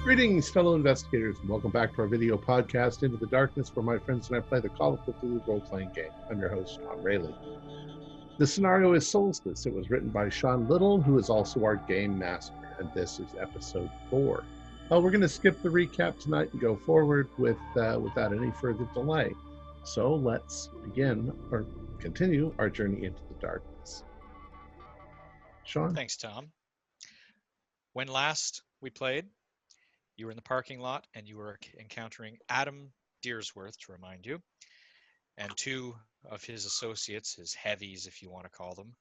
Greetings, fellow investigators, and welcome back to our video podcast, Into the Darkness, where my friends and I play the Call of Cthulhu role-playing game. I'm your host, Tom Rayleigh. The scenario is Solstice. It was written by Sean Little, who is also our game master, and this is episode 4. Well, we're going to skip the recap tonight and go forward without any further delay. So let's begin, or continue, our journey into the darkness. Sean? Thanks, Tom. When last we played, you were in the parking lot and you were encountering Adam Deersworth, to remind you, and two of his associates, his heavies, if you want to call them.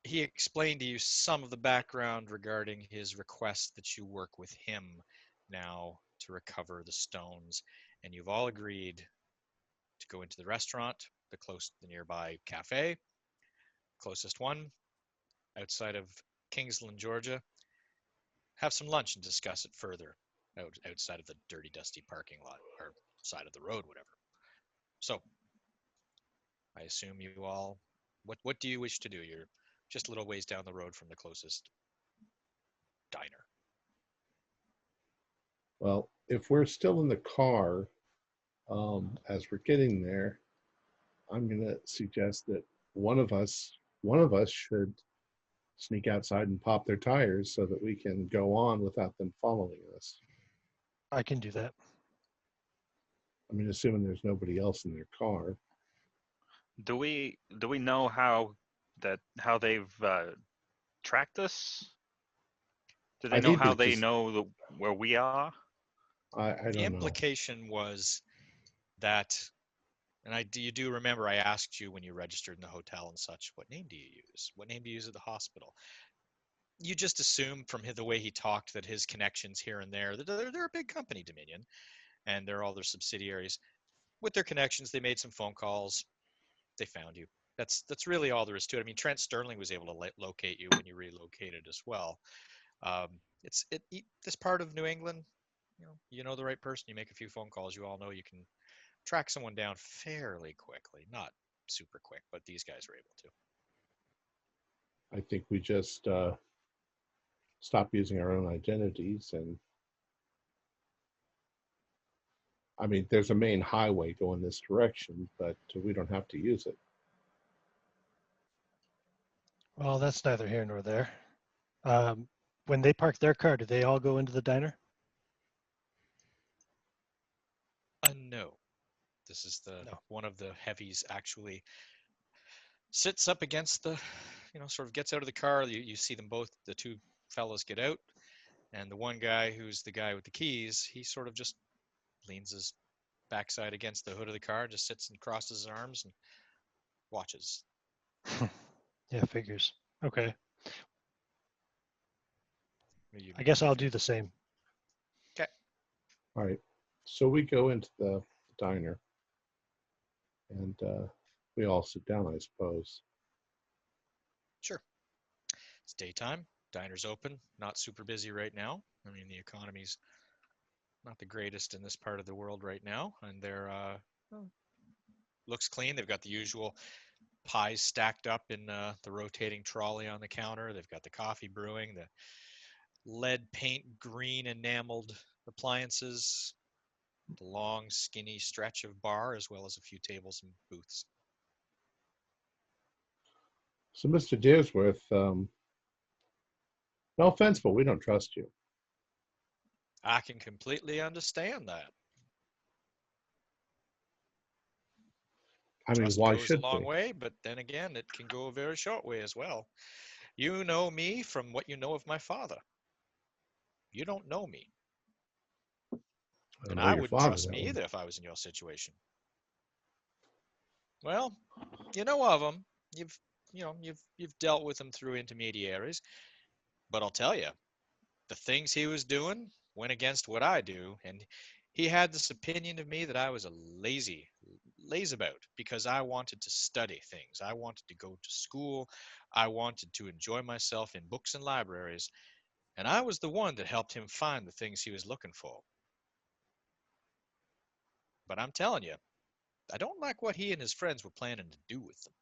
He explained to you some of the background regarding his request that you work with him now to recover the stones, and you've all agreed to go into the restaurant, the nearby cafe, closest one, outside of Kingsland, Georgia, have some lunch and discuss it further outside of the dirty, dusty parking lot, or side of the road, whatever. So, I assume you all, what do you wish to do? You're just a little ways down the road from the closest diner. Well, if we're still in the car, as we're getting there, I'm going to suggest that one of us should sneak outside and pop their tires so that we can go on without them following us. I can do that. I mean, assuming there's nobody else in their car. Do we know how they've tracked us? Do they know how they know where we are? I don't know. The implication was that, and you do remember I asked you when you registered in the hotel and such, what name do you use? What name do you use at the hospital? You just assumed from the way he talked that his connections here and there, they're a big company, Dominion, and they're all their subsidiaries. With their connections, they made some phone calls. They found you. That's really all there is to it. I mean, Trent Sterling was able to locate you when you relocated as well. This part of New England, you know the right person. You make a few phone calls. You all know you can track someone down fairly quickly. Not super quick, but these guys were able to. I think we just stop using our own identities, and I mean, there's a main highway going this direction, but we don't have to use it. Well, that's neither here nor there. When they park their car, do they all go into the diner? No. This is one of the heavies actually sits up against the, sort of gets out of the car. You see them both, the two fellows get out, and the one guy who's the guy with the keys, he sort of just leans his backside against the hood of the car, just sits and crosses his arms and watches. Yeah, figures. Okay. I guess I'll do the same. Okay. All right. So we go into the diner, and we all sit down, I suppose. Sure. It's daytime. Diner's open. Not super busy right now. I mean, the economy's not the greatest in this part of the world right now, and they're looks clean. They've got the usual pies stacked up in the rotating trolley on the counter. They've got the coffee brewing, the lead paint green enameled appliances, the long skinny stretch of bar, as well as a few tables and booths. So, Mr. Deersworth, no offense, but we don't trust you. I can completely understand that. I mean, Trust why goes should a long we? way, but then again, it can go a very short way as well. You know me from what you know of my father. You don't know me. And I wouldn't trust me either if I was in your situation. Well, you know of him. You've dealt with him through intermediaries. But I'll tell you, the things he was doing went against what I do, and he had this opinion of me that I was a lazy lazy about because I wanted to study things. I wanted to go to school. I wanted to enjoy myself in books and libraries. And I was the one that helped him find the things he was looking for. But I'm telling you, I don't like what he and his friends were planning to do with them.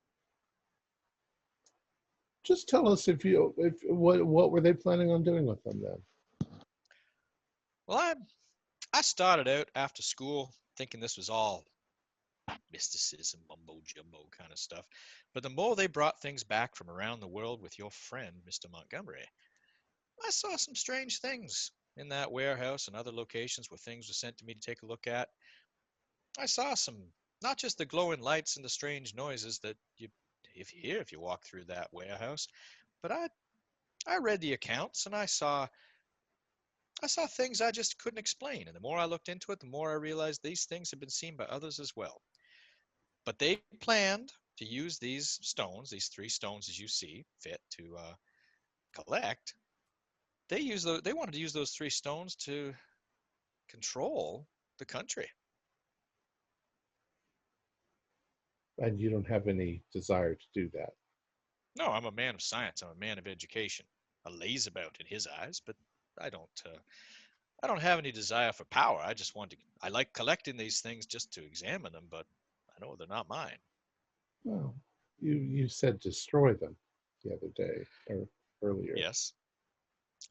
Just tell us if what were they planning on doing with them then? Well, I started out after school thinking this was all mysticism, mumbo jumbo kind of stuff. But the more they brought things back from around the world with your friend, Mr. Montgomery, I saw some strange things in that warehouse and other locations where things were sent to me to take a look at. I saw some, not just the glowing lights and the strange noises that you hear if you walk through that warehouse, but I read the accounts and I saw things I just couldn't explain. And the more I looked into it, the more I realized these things had been seen by others as well. But they planned to use these stones, these 3 stones as you see fit to collect. They wanted to use those 3 stones to control the country. And you don't have any desire to do that. No, I'm a man of science. I'm a man of education. A lazabout in his eyes, but I don't have any desire for power. I like collecting these things just to examine them, but I know they're not mine. Well, you said destroy them the other day or earlier. Yes.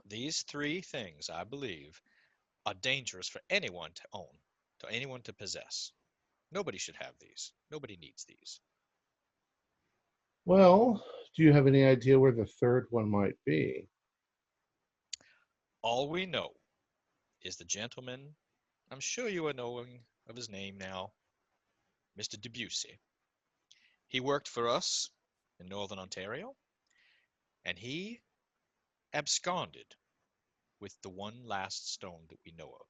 These 3 things, I believe, are dangerous for anyone to own, to anyone to possess. Nobody should have these. Nobody needs these. Well, do you have any idea where the third one might be? All we know is the gentleman, I'm sure you are knowing of his name now, Mr. Debussy. He worked for us in Northern Ontario, and he absconded with the one last stone that we know of.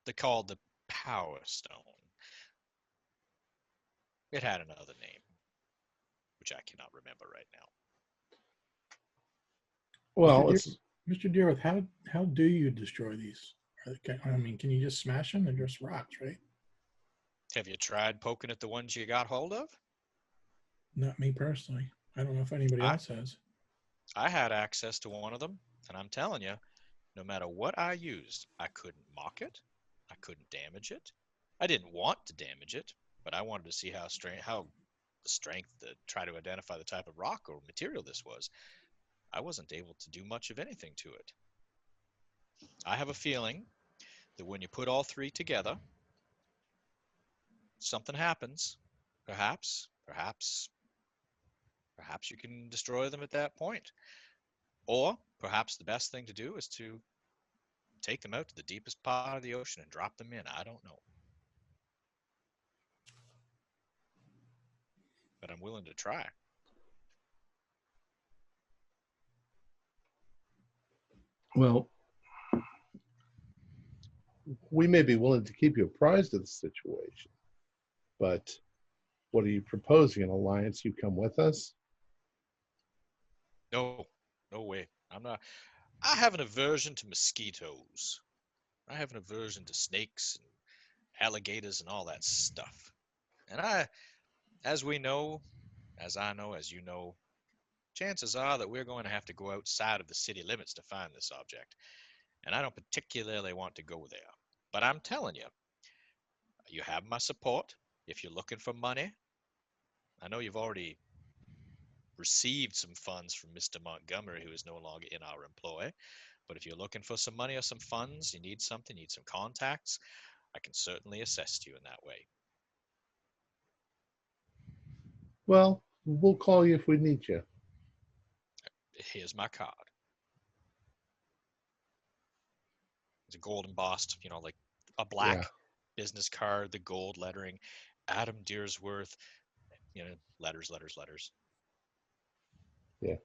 They're called the Power Stone. It had another name, which I cannot remember right now. Well, Mr. Dearworth, how do you destroy these? I mean, can you just smash them? They're just rocks, right? Have you tried poking at the ones you got hold of? Not me personally. I don't know if anybody else has. I had access to one of them, and I'm telling you, no matter what I used, I couldn't mock it. I couldn't damage it. I didn't want to damage it, but I wanted to see how the strength to try to identify the type of rock or material this was. I wasn't able to do much of anything to it. I have a feeling that when you put all 3 together, something happens. Perhaps you can destroy them at that point. Or perhaps the best thing to do is to take them out to the deepest part of the ocean and drop them in. I don't know. But I'm willing to try. Well, we may be willing to keep you apprised of the situation, but what are you proposing? An alliance? You come with us? No way. I'm not. I have an aversion to mosquitoes. I have an aversion to snakes and alligators and all that stuff. And as we know, as I know, as you know, chances are that we're going to have to go outside of the city limits to find this object. And I don't particularly want to go there. But I'm telling you, you have my support. If you're looking for money, I know you've already received some funds from Mr. Montgomery, who is no longer in our employ. But if you're looking for some money or some funds, you need some contacts, I can certainly assist you in that way. Well, we'll call you if we need you. Here's my card. It's a gold embossed, like a black business card, the gold lettering, Adam Dearsworth, letters. Yeah.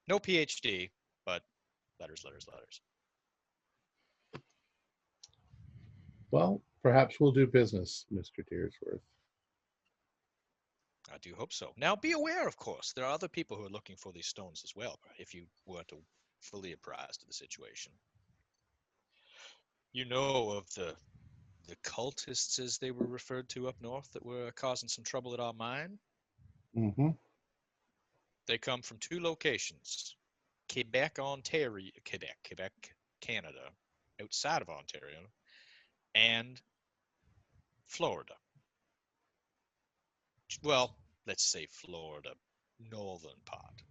No PhD, but letters. Well, perhaps we'll do business, Mr. Dearsworth. I do hope so. Now, be aware, of course, there are other people who are looking for these stones as well, if you weren't fully apprised of the situation. You know of the the cultists, as they were referred to up north, that were causing some trouble at our mine. Mm-hmm. They come from 2 locations: Quebec, Ontario, Quebec, Canada, outside of Ontario, and Florida. Well, let's say Florida, northern part.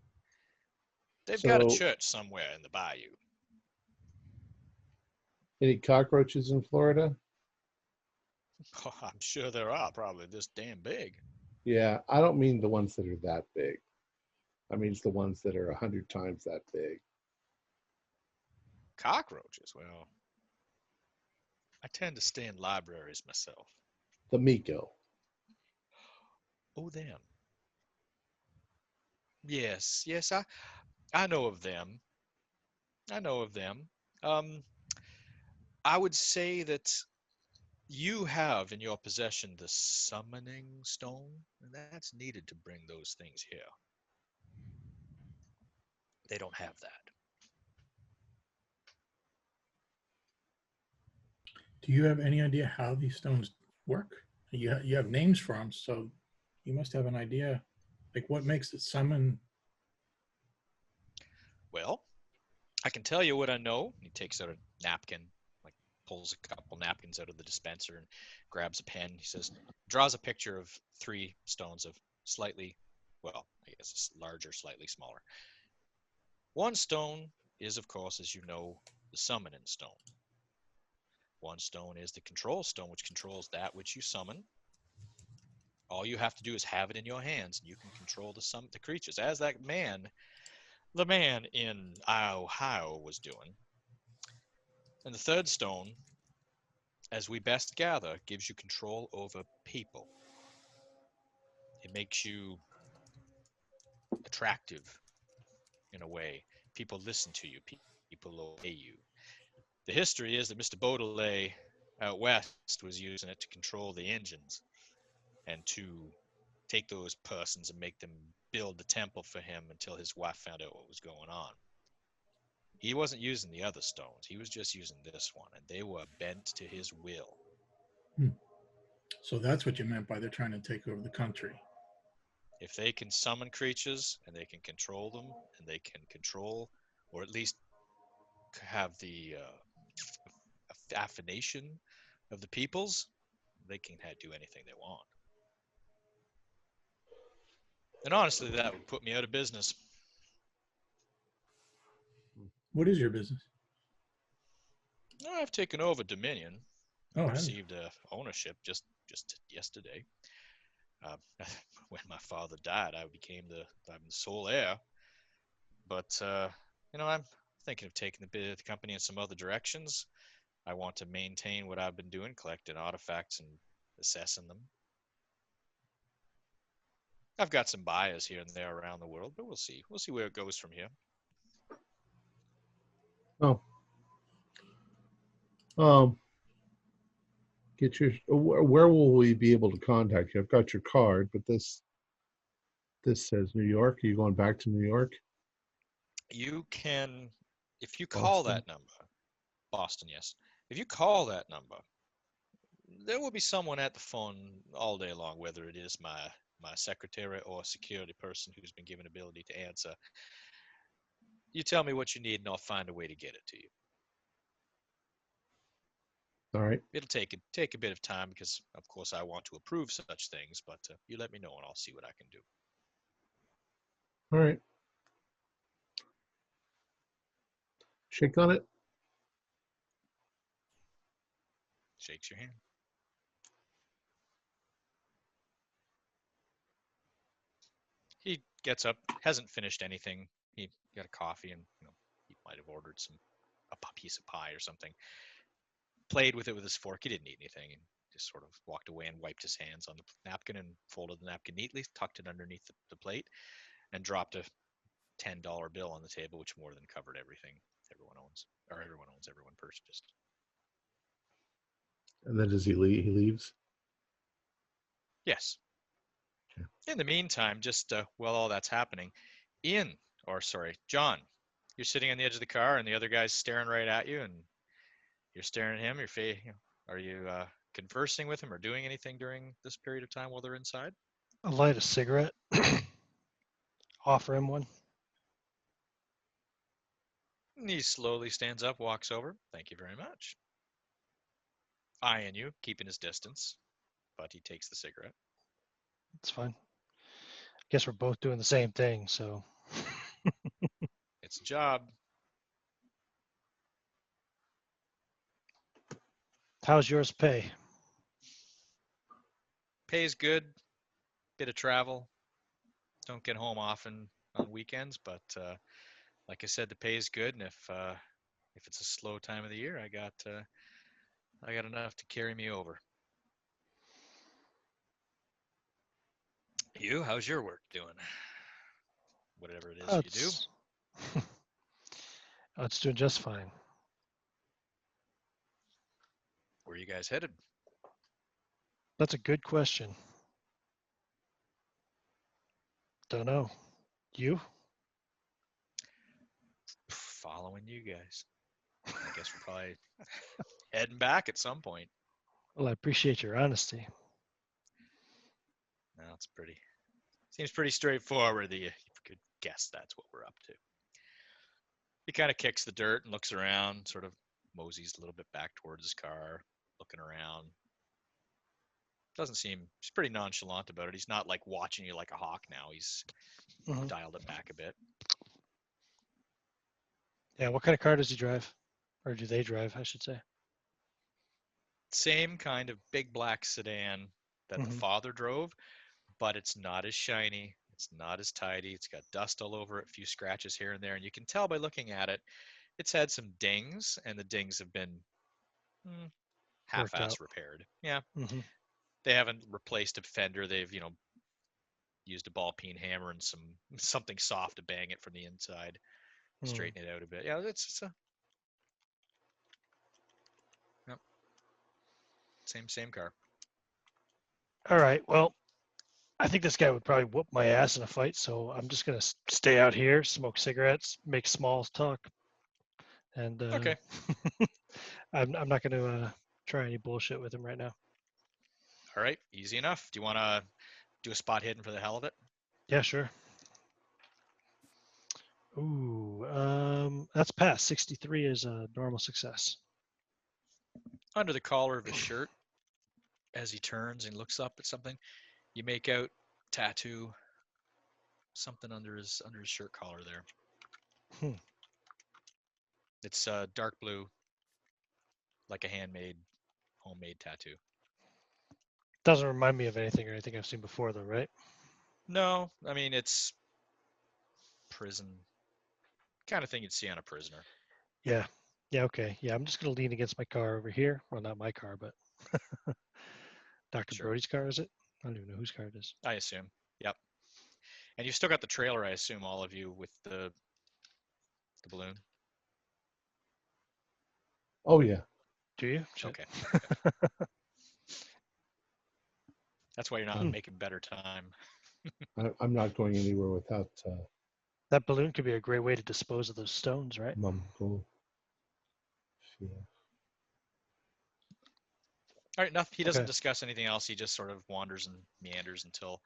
They've got a So, church somewhere in the bayou. any cockroaches in Florida? Oh, I'm sure there are, probably this damn big. Yeah, I don't mean the ones that are that big. I mean it's the ones that are 100 times that big. Cockroaches? Well, I tend to stay in libraries myself. The Miko. Oh, them. Yes, yes, I know of them. I know of them. Um, I would say that you have in your possession the summoning stone, and that's needed to bring those things here. They don't have that. Do you have any idea how these stones work? You have names for them, so you must have an idea, like what makes it summon. Well, I can tell you what I know. He takes out a napkin, like pulls a couple napkins out of the dispenser and grabs a pen. He says, draws a picture of 3 stones of slightly, well, I guess larger, slightly smaller. One stone is, of course, as you know, the summoning stone. One stone is the control stone, which controls that which you summon. All you have to do is have it in your hands, and you can control the creatures, as that man, the man in Ohio, was doing. And the third stone, as we best gather, gives you control over people. It makes you attractive in a way. People listen to you. People obey you. The history is that Mr. Baudelaire out west was using it to control the engines and to take those persons and make them build the temple for him until his wife found out what was going on. He wasn't using the other stones. He was just using this one, and they were bent to his will. So that's what you meant by they're trying to take over the country. If they can summon creatures and they can control them and they can control or at least have the affination of the peoples, they can do anything they want. And honestly, that would put me out of business. What is your business? I've taken over Dominion. Oh, I have you? received ownership just yesterday. When my father died, I'm the sole heir. But I'm thinking of taking the company in some other directions. I want to maintain what I've been doing, collecting artifacts and assessing them. I've got some buyers here and there around the world, but we'll see. We'll see where it goes from here. Oh. Get your. Where will we be able to contact you? I've got your card, but this says New York. Are you going back to New York? You can, if you call Boston? that number, Boston, yes. If you call that number, there will be someone at the phone all day long, whether it is my secretary or a security person who's been given ability to answer. You tell me what you need, and I'll find a way to get it to you. All right. It'll take a bit of time because, of course, I want to approve such things, but you let me know and I'll see what I can do. All right. Shake on it. Shakes your hand. He gets up, hasn't finished anything. He got a coffee and he might have ordered a piece of pie or something. Played with it with his fork. He didn't eat anything and just sort of walked away and wiped his hands on the napkin and folded the napkin neatly, tucked it underneath the plate, and dropped a $10 bill on the table, which more than covered everything everyone owns, everyone purchased. And then does he leave? He leaves? Yes. Okay. In the meantime, just while all that's happening, John, you're sitting on the edge of the car and the other guy's staring right at you and you're staring at him. Are you conversing with him or doing anything during this period of time while they're inside? I'll light a cigarette. Offer him one. And he slowly stands up, walks over. Thank you very much. Eyeing you, keeping his distance, but he takes the cigarette. It's fine. I guess we're both doing the same thing, so. It's a job. How's yours pay? Pays good. Bit of travel. Don't get home often on weekends, but like I said, the pay is good, and if it's a slow time of the year, I got enough to carry me over. You, how's your work doing? Whatever it is you do. Oh, it's doing just fine. Where are you guys headed? That's a good question. Don't know. You? Following you guys. I guess we're probably heading back at some point. Well, I appreciate your honesty. No, seems pretty straightforward that you could guess that's what we're up to. He kind of kicks the dirt and looks around, sort of moseys a little bit back towards his car, looking around. He's pretty nonchalant about it. He's not like watching you like a hawk now. He's dialed it back a bit. Yeah, what kind of car does he drive? Or do they drive, I should say? Same kind of big black sedan that the father drove, but it's not as shiny. It's not as tidy. It's got dust all over it, a few scratches here and there. And you can tell by looking at it, it's had some dings, and the dings have been half-ass repaired. Yeah. They haven't replaced a fender. They've, used a ball peen hammer and something soft to bang it from the inside, straighten it out a bit. Yeah, it's a yep. Same car. All right. Well, I think this guy would probably whoop my ass in a fight, so I'm just gonna stay out here, smoke cigarettes, make small talk, and okay. I'm not gonna try any bullshit with him right now. All right, easy enough. Do you want to do a spot hidden for the hell of it? Yeah, sure. Ooh, that's passed. 63 is a normal success. Under the collar of his shirt, as he turns and looks up at something, you make out tattoo, something under his shirt collar there. It's dark blue, like a homemade tattoo. Doesn't remind me of anything or anything I've seen before, though, right? No, I mean it's prison kind of thing you'd see on a prisoner. Yeah. Yeah. Okay. Yeah. I'm just gonna lean against my car over here. Well, not my car, but Dr. Sure. Brody's car, is it? I don't even know whose car it is. I assume. Yep. And you've still got the trailer, I assume, all of you, with the balloon. Oh yeah. Do you? Okay. That's why you're not making better time. I'm not going anywhere without that balloon could be a great way to dispose of those stones, right? Cool. Yeah. All right, enough. He doesn't discuss anything else. He just sort of wanders and meanders until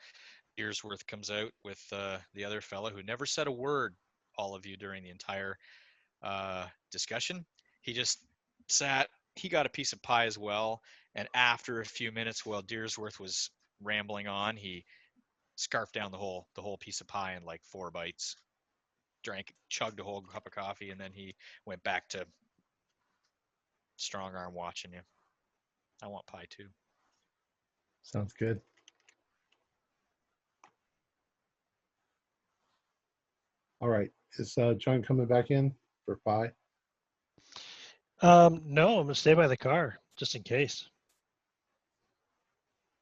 Earsworth comes out with the other fellow who never said a word, all of you, during the entire discussion. He just sat. He got a piece of pie as well. And after a few minutes, while Deersworth was rambling on, he scarfed down the whole piece of pie in like 4 bites, chugged a whole cup of coffee, and then he went back to strong arm watching you. I want pie too. Sounds good. All right. Is John coming back in for pie? No, I'm gonna stay by the car just in case.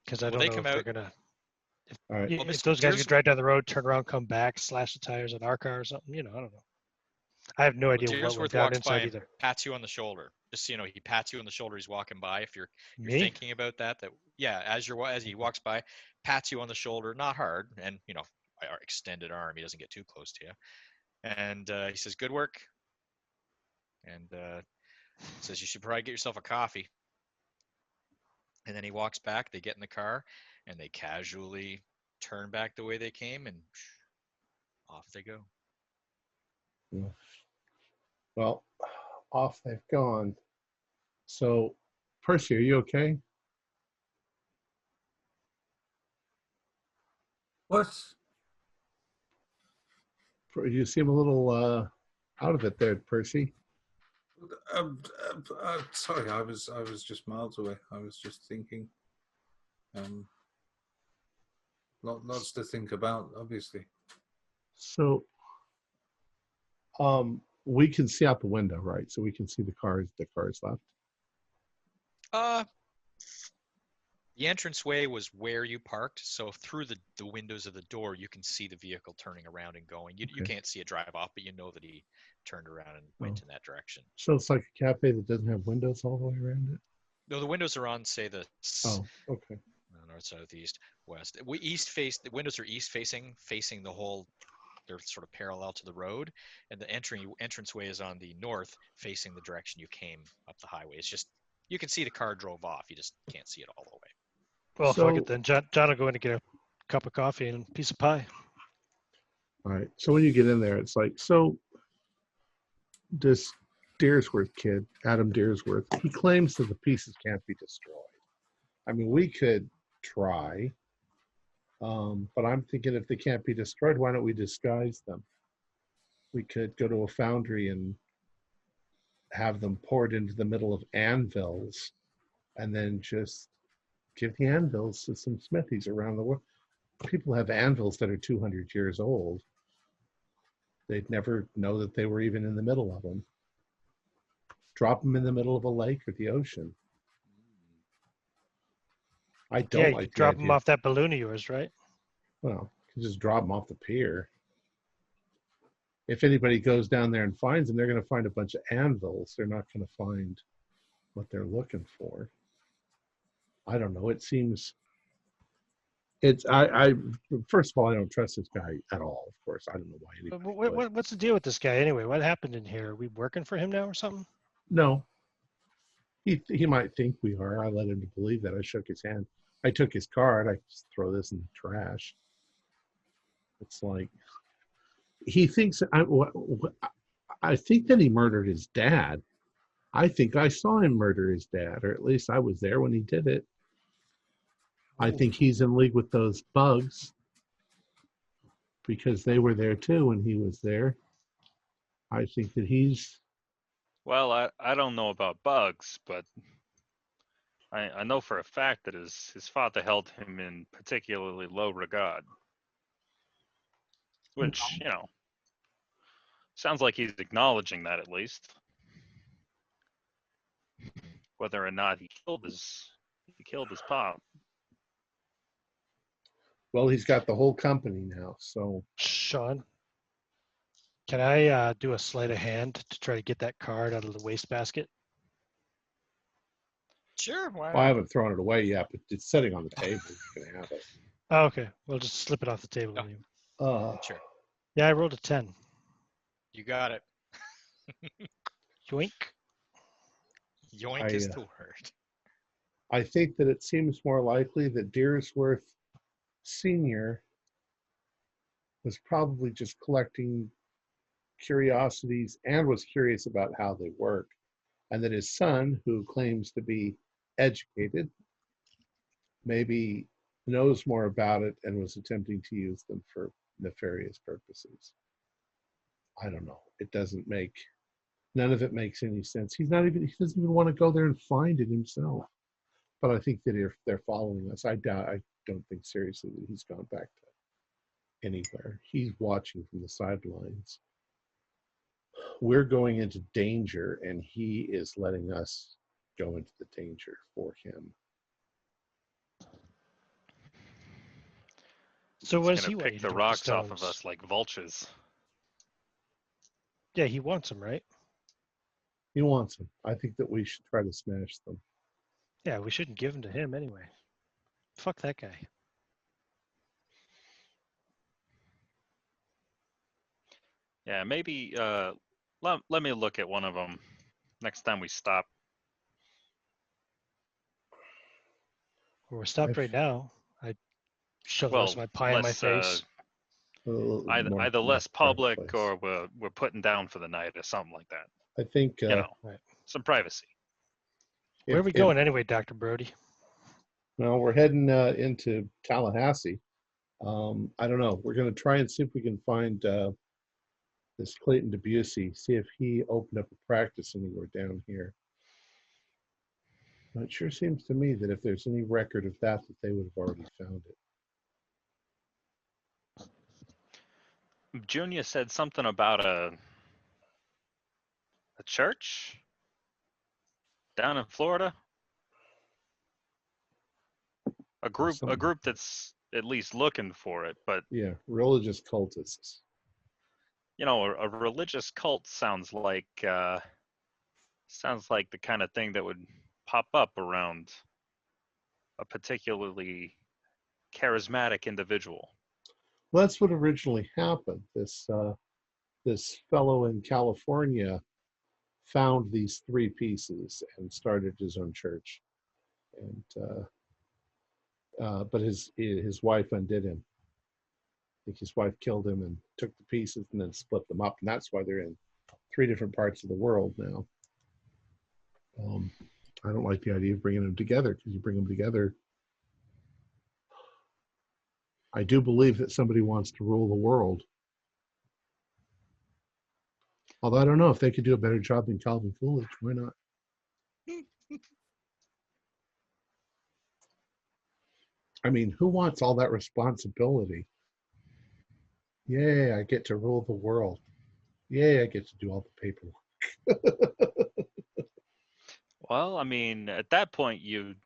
Because I don't know if they're gonna. All right. If those guys could drive down the road, turn around, come back, slash the tires on our car or something, I don't know. I have no idea what went down inside either. Pats you on the shoulder. Just so you know, he pats you on the shoulder. He's walking by. If you're thinking about that, as he walks by, pats you on the shoulder, not hard, and by our extended arm, he doesn't get too close to you. And he says, "Good work." And says, "You should probably get yourself a coffee." And then he walks back, they get in the car, and they casually turn back the way they came, and off they go. Well, off they've gone. So, Percy, are you okay? What? You seem a little out of it there, Percy. Sorry, I was just miles away. I was just thinking. Lots to think about, obviously. So, we can see out the window, right? So we can see the cars left. The entranceway was where you parked, so through the windows of the door, you can see the vehicle turning around and going. You can't see it drive off, but you know that he turned around and went in that direction. So it's like a cafe that doesn't have windows all the way around it? No, the windows are on, say, the okay. North, south, east, west. The windows are east facing the whole. They're sort of parallel to the road, and the entranceway is on the north, facing the direction you came up the highway. It's just you can see the car drove off. You just can't see it all the way. Well, fuck it then. John will go in and get a cup of coffee and a piece of pie. All right. So when you get in there, it's like, so this Deersworth kid, Adam Deersworth, he claims that the pieces can't be destroyed. I mean, we could try, but I'm thinking if they can't be destroyed, why don't we disguise them? We could go to a foundry and have them poured into the middle of anvils and then just give the anvils to some smithies around the world. People have anvils that are 200 years old. They'd never know that they were even in the middle of them. Drop them in the middle of a lake or the ocean. I don't like drop them off that balloon of yours, right? Well, you can just drop them off the pier. If anybody goes down there and finds them, they're going to find a bunch of anvils. They're not going to find what they're looking for. I don't know. It seems I first of all, I don't trust this guy at all. Of course, I don't know why anybody would. What's the deal with this guy anyway? What happened in here? Are we working for him now or something? No. He might think we are. I let him to believe that. I shook his hand. I took his card. I just throw this in the trash. It's like he thinks I think that he murdered his dad. I think I saw him murder his dad, or at least I was there when he did it. I think he's in league with those bugs because they were there too when he was there. I think that he's... Well, I don't know about bugs, but I know for a fact that his father held him in particularly low regard. Which, sounds like he's acknowledging that at least. Whether or not he killed his pop. Well, he's got the whole company now, so... Sean, can I do a sleight of hand to try to get that card out of the wastebasket? Sure. Why I haven't thrown it away yet, but it's sitting on the table. You can have it. Oh, okay. We'll just slip it off the table. Sure. Yeah, I rolled a 10. You got it. Yoink. Yoink is the word. I think that it seems more likely that Deersworth Sr. was probably just collecting curiosities and was curious about how they work, and that his son, who claims to be educated, maybe knows more about it and was attempting to use them for nefarious purposes. I don't know. It doesn't make... None of it makes any sense. He doesn't even want to go there and find it himself. But I think that if they're following us, I don't think seriously that he's gone back to anywhere. He's watching from the sidelines. We're going into danger, and he is letting us go into the danger for him. So what does he pick the rocks off of us like vultures? Yeah, he wants them, right? He wants them. I think that we should try to smash them. Yeah, we shouldn't give them to him anyway. Fuck that guy. Yeah, maybe let me look at one of them next time we stop. We're stopped right now. I shove the rest of my pie in my face. Either less public or we're putting down for the night or something like that. I think some privacy. Where are we going anyway, Dr. Brody? Well, we're heading into Tallahassee. I don't know. We're going to try and see if we can find this Clayton Debussy, see if he opened up a practice anywhere down here. It sure seems to me that if there's any record of that they would have already found it. Junior said something about a church down in Florida. A group that's at least looking for it, but yeah, religious cultists. You know, a religious cult sounds like the kind of thing that would pop up around a particularly charismatic individual. Well, that's what originally happened. This fellow in California found these 3 pieces and started his own church, and but his wife undid him. I think his wife killed him and took the pieces and then split them up, and that's why they're in 3 different parts of the world now. I don't like the idea of bringing them together, because you bring them together. I do believe that somebody wants to rule the world. Although I don't know if they could do a better job than Calvin Coolidge. Why not? I mean, who wants all that responsibility? Yay, I get to rule the world. Yay, I get to do all the paperwork. Well, I mean, at that point, you'd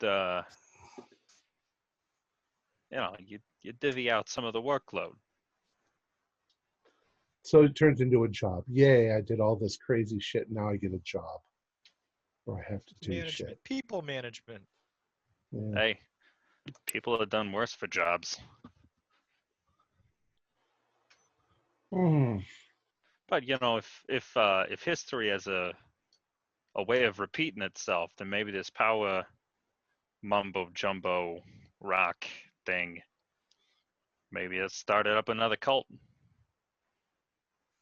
divvy out some of the workload. So it turns into a job. Yay, I did all this crazy shit. Now I get a job. Or I have to do shit. People management. Yeah. Hey, people have done worse for jobs. But you know, if history has a way of repeating itself, then maybe this power mumbo jumbo rock thing, maybe it started up another cult.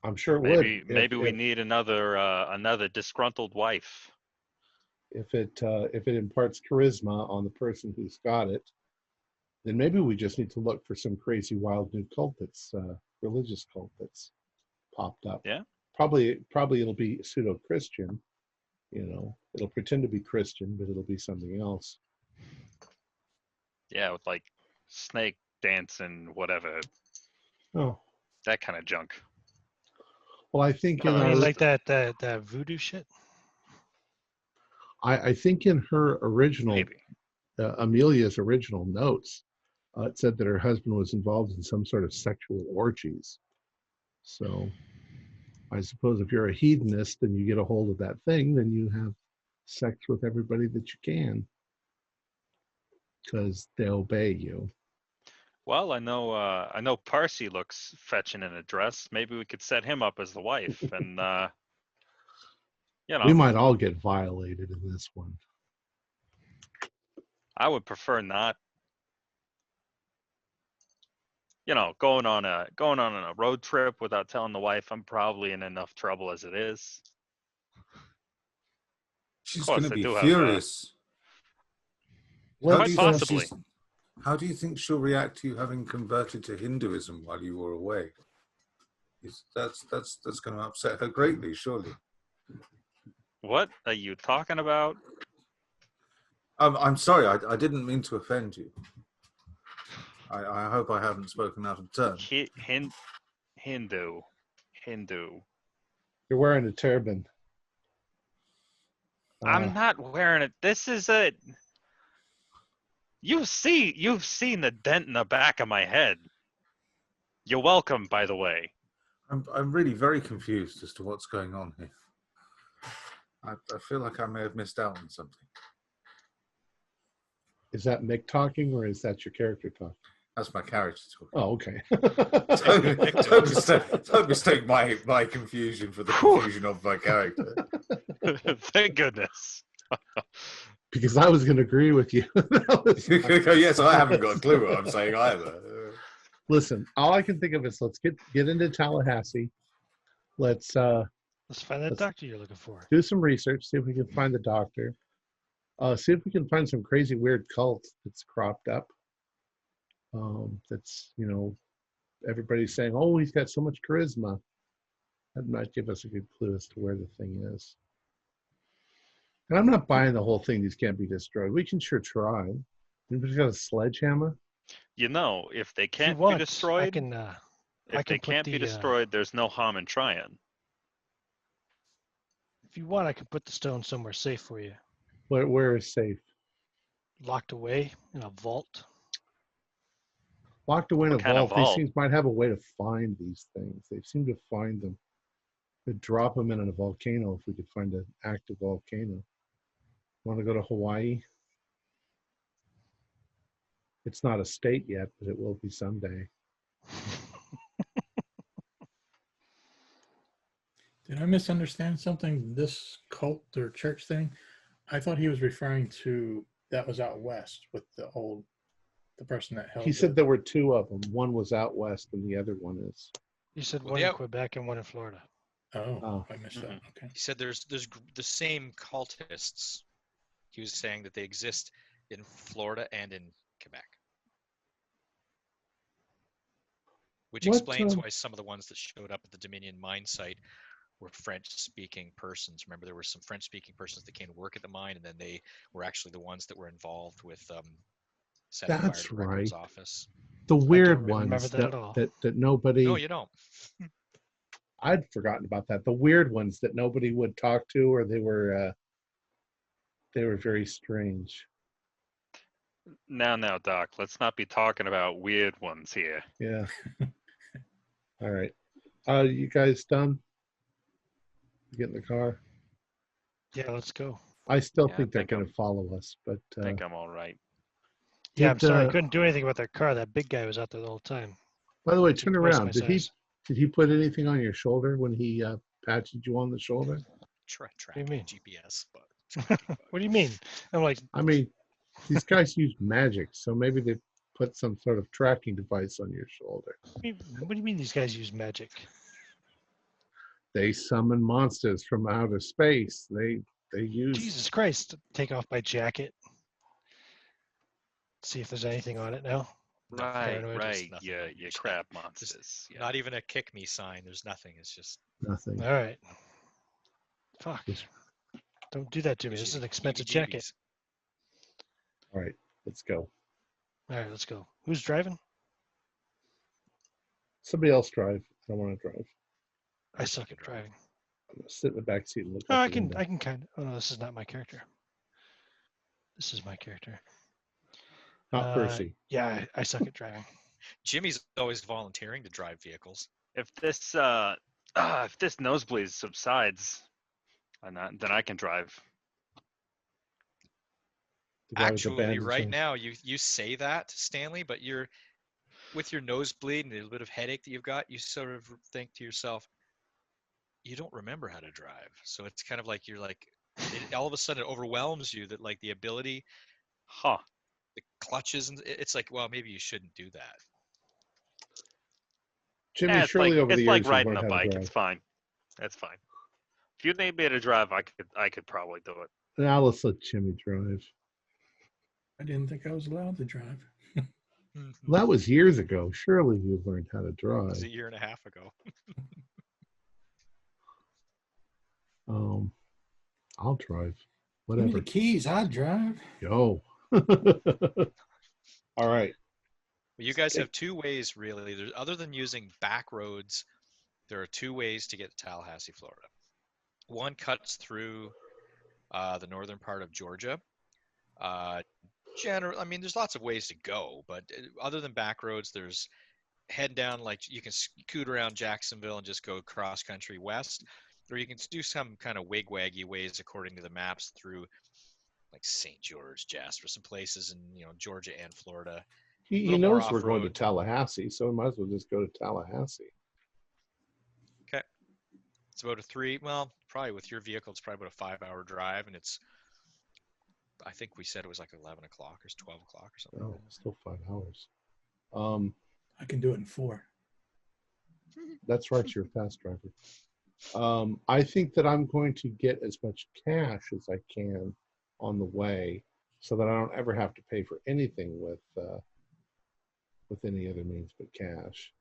I'm sure it would. Maybe we need another disgruntled wife. If it imparts charisma on the person who's got it, then maybe we just need to look for some crazy wild new cult that's religious cult that's popped up. Yeah. Probably it'll be pseudo-Christian. You know, it'll pretend to be Christian, but it'll be something else. Yeah, with like snake dance and whatever. Oh. That kind of junk. Well, I think like that voodoo shit. I think in her original, Amelia's original notes, it said that her husband was involved in some sort of sexual orgies. So I suppose if you're a hedonist and you get a hold of that thing, then you have sex with everybody that you can, because they obey you. Well, I know Parsi looks fetching in a dress. Maybe we could set him up as the wife, and we might all get violated in this one. I would prefer not. You know, going on a road trip without telling the wife, I'm probably in enough trouble as it is. She's going to be furious. Quite possibly. How do you think she'll react to you having converted to Hinduism while you were away? That's going to upset her greatly, surely. What are you talking about? I'm sorry, I didn't mean to offend you. I hope I haven't spoken out of turn. Hindu. You're wearing a turban. I'm not wearing it. This is it. You've seen the dent in the back of my head. You're welcome, by the way. I'm really very confused as to what's going on here. I feel like I may have missed out on something. Is that Mick talking, or is that your character talking? That's my character talking. Oh, okay. Don't mistake my confusion for the confusion of my character. Thank goodness. because I was going to agree with you. Yes, I haven't got a clue what I'm saying either. Listen, all I can think of is let's get into Tallahassee. Let's Let's find that let's- doctor you're looking for. do some research, see if we can find the doctor. See if we can find some crazy weird cult that's cropped up. That's, everybody's saying, oh, he's got so much charisma. That might give us a good clue as to where the thing is. And I'm not buying the whole thing. These can't be destroyed. We can sure try. Anybody's got a sledgehammer? If they If you can't be want, destroyed, I can. if they put can't be the, destroyed, there's no harm in trying. If you want, I can put the stone somewhere safe for you. Where is safe? Locked away in a vault. Locked away in a What kind of vault. These vault? things might have a way to find these things. They seem to find them. Could drop them in a volcano if we could find an active volcano. Want to go to Hawaii? It's not a state yet, but it will be someday. Did I misunderstand something? This cult or church thing? I thought he was referring to that was out west with the person that held. He said there were two of them. One was out west and the other one is. You said Well, one yeah. in Quebec and one in Florida. Oh, I missed that. Okay. He said there's the same cultists. He was saying that they exist in Florida and in Quebec. Which What, explains why some of the ones that showed up at the Dominion mine site were French-speaking persons. Remember, there were some French-speaking persons that came to work at the mine, and then they were actually the ones that were involved with setting fire That's to the records right. office. The weird really remember ones that at all. that nobody. No, you don't. I'd forgotten about that. The weird ones that nobody would talk to, or they were very strange. Now, Doc, let's not be talking about weird ones here. Yeah. All right. You guys done? Get in the car. Yeah, let's go. I still Yeah, I think they're think going to follow us, but I think I'm all right. Yeah, I'm Did, sorry. I couldn't do anything with their car. That big guy was out there the whole time. by the way, Took turn twice around. my Did he size. put anything on your shoulder when he patched you on the shoulder? Track do you mean? GPS, but What do you mean? I'm like, I mean, these guys use magic, so maybe they put some sort of tracking device on your shoulder. what do you mean these guys use magic? They summon monsters from outer space. They use. Jesus Christ! Take off my jacket. See if there's anything on it now. Right, paranoid, there's right. nothing Yeah, on you your crab side. monsters. Yeah. not even a kick me sign. There's nothing. It's just Nothing. All right. Fuck. Yes. Don't do that to me. gives This is you an the expensive heebie-jeebies. jacket. All right, let's go. All right, let's go. Who's driving? Somebody else drive. I don't want to drive. I suck can at drive. driving. I'm gonna sit in the back seat and look Oh, out I the can. window. I can kind of. Oh no, this is not my character. This is my character. Not Percy. Yeah, I suck at driving. Jimmy's always volunteering to drive vehicles. If this nosebleed subsides, then I can drive. The guy with the Actually, bandage right on. now, you say that, Stanley, but you're with your nosebleed and a little bit of headache that you've got, you sort of think to yourself, you don't remember how to drive. So it's kind of like you're like, all of a sudden it overwhelms you that like the ability, Huh. the clutches, and it's like, well, maybe you shouldn't do that. Jimmy, Yeah, it's surely like, over the it's years like you've riding learned a how to bike. drive. It's fine. That's fine. If you need me to drive, I could probably do it. Now let's let Jimmy drive. I didn't think I was allowed to drive. Well, that was years ago. Surely you've learned how to It drive. was a year and a half ago. I'll drive. Give me Whatever. the keys. I drive. Yo. All right. Well, you guys have two ways, really. There's, other than using back roads, there are two ways to get to Tallahassee, Florida. One cuts through the northern part of Georgia. I mean, there's lots of ways to go, but other than back roads, there's head down, like you can scoot around Jacksonville and just go cross country west, or you can do some kind of wig-waggy ways according to the maps through like St. George, Jasper, some places in Georgia and Florida. He little more knows we're going to off-road. Tallahassee, so we might as well just go to Tallahassee. Okay. It's about probably with your vehicle, it's probably about a 5-hour drive, and it's I think we said it was like 11 o'clock or 12 o'clock or something. Oh, still 5 hours. Um, I can do it in 4. that's right. You're a fast driver. I think that I'm going to get as much cash as I can on the way, so that I don't ever have to pay for anything with any other means but cash.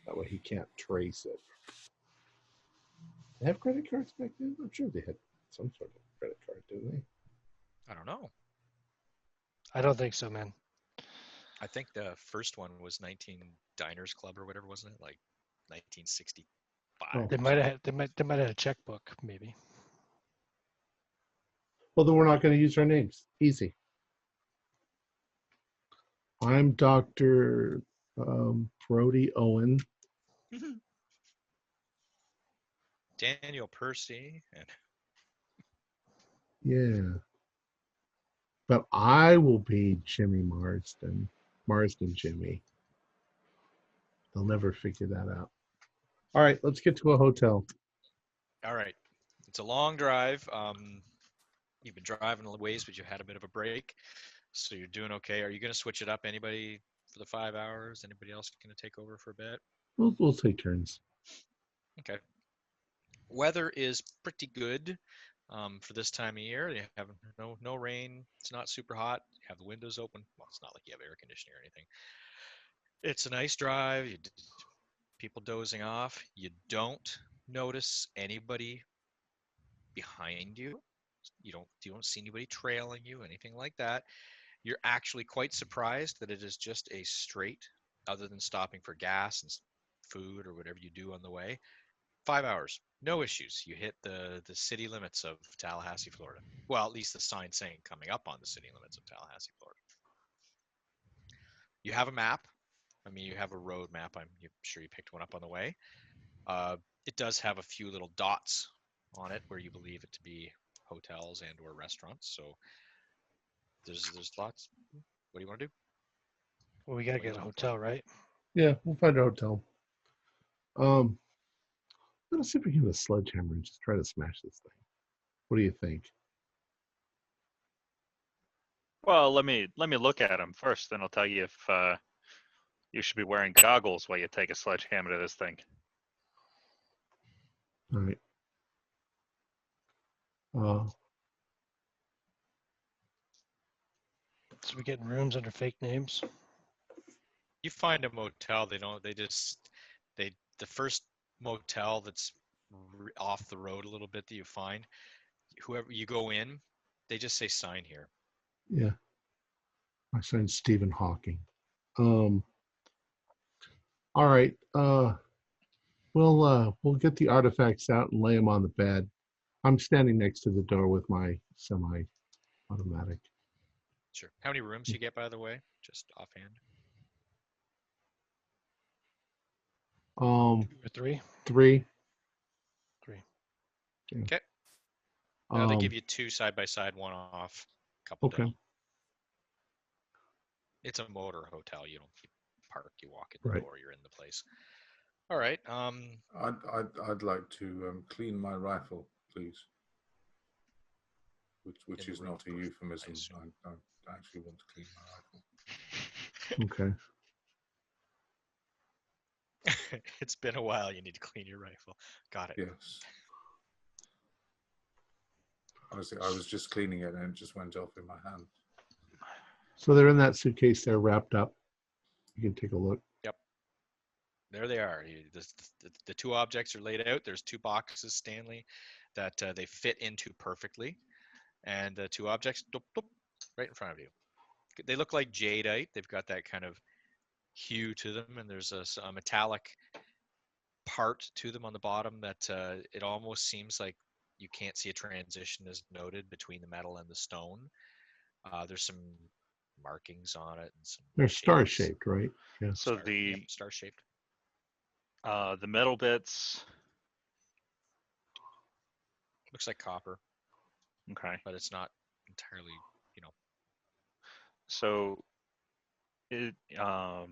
That way he can't trace it. They have credit cards back then? I'm sure they had some sort of credit card, didn't they? I don't know. I don't think so, man. I think the first one was 19 Diners Club or whatever, wasn't it? Like 1965. Oh. They might have had, they might have had a checkbook, maybe. Well, then we're not going to use our names. Easy. I'm Dr. Brody Owen. Daniel Percy and Yeah. But I will be Jimmy Marsden. Marsden Jimmy. They'll never figure that out. All right, let's get to a hotel. all right. It's a long drive. You've been driving a ways, but you had a bit of a break, so you're doing okay. Are you going to switch it up? Anybody for the 5 hours? Anybody else going to take over for a bit? We'll take turns. Okay. Weather is pretty good for this time of year. You have no rain. It's not super hot. You have the windows open. Well, it's not like you have air conditioning or anything. It's a nice drive. People dozing off. You don't notice anybody behind you. You don't see anybody trailing you, anything like that. You're actually quite surprised that it is just a straight, other than stopping for gas and food or whatever you do on the way. 5 hours, no issues. You hit the city limits of Tallahassee, Florida. Well, at least the sign saying coming up on the city limits of Tallahassee, Florida. You have a map. I mean, you have a road map. I'm sure you picked one up on the way. It does have a few little dots on it where you believe it to be hotels and or restaurants. So there's lots. What do you want to do? Well, we got to What do you get a want to hotel, right? Yeah, we'll find a hotel. Let's see if we can get a sledgehammer and just try to smash this thing. What do you think? Well, let me look at him first, then I'll tell you if you should be wearing goggles while you take a sledgehammer to this thing. All right. So we getting rooms under fake names. You find a motel. They don't. They just the first motel that's off the road a little bit that you find. Whoever you go in, they just say sign here. Yeah. My son's Stephen Hawking. All right. We'll get the artifacts out and lay them on the bed. I'm standing next to the door with my semi-automatic. Sure. How many rooms you get, by the way? Just offhand. 2 or 3. 3. 3. Okay. Now they give you 2 side by side, one off. Couple Okay. down. It's a motor hotel. You don't park. You walk in the Right. door. You're in the place. All right. I'd like to clean my rifle, please. Which In is the not a room, I euphemism. assume. I actually want to clean my rifle. Okay. It's been a while. You need to clean your rifle. Got it. Yes. Honestly, I was just cleaning it and it just went off in my hand. So they're in that suitcase. They're wrapped up. You can take a look. Yep. There they are. The 2 objects are laid out. There's 2 boxes, Stanley, that they fit into perfectly. And the 2 objects, right in front of you. They look like jadeite. They've got that kind of hue to them, and there's a metallic part to them on the bottom that it almost seems like you can't see a transition as noted between the metal and the stone. There's some markings on it and some. They're star-shaped, right? Yeah. So the star-shaped. the metal bits. Looks like copper, Okay. but it's not entirely. So it well,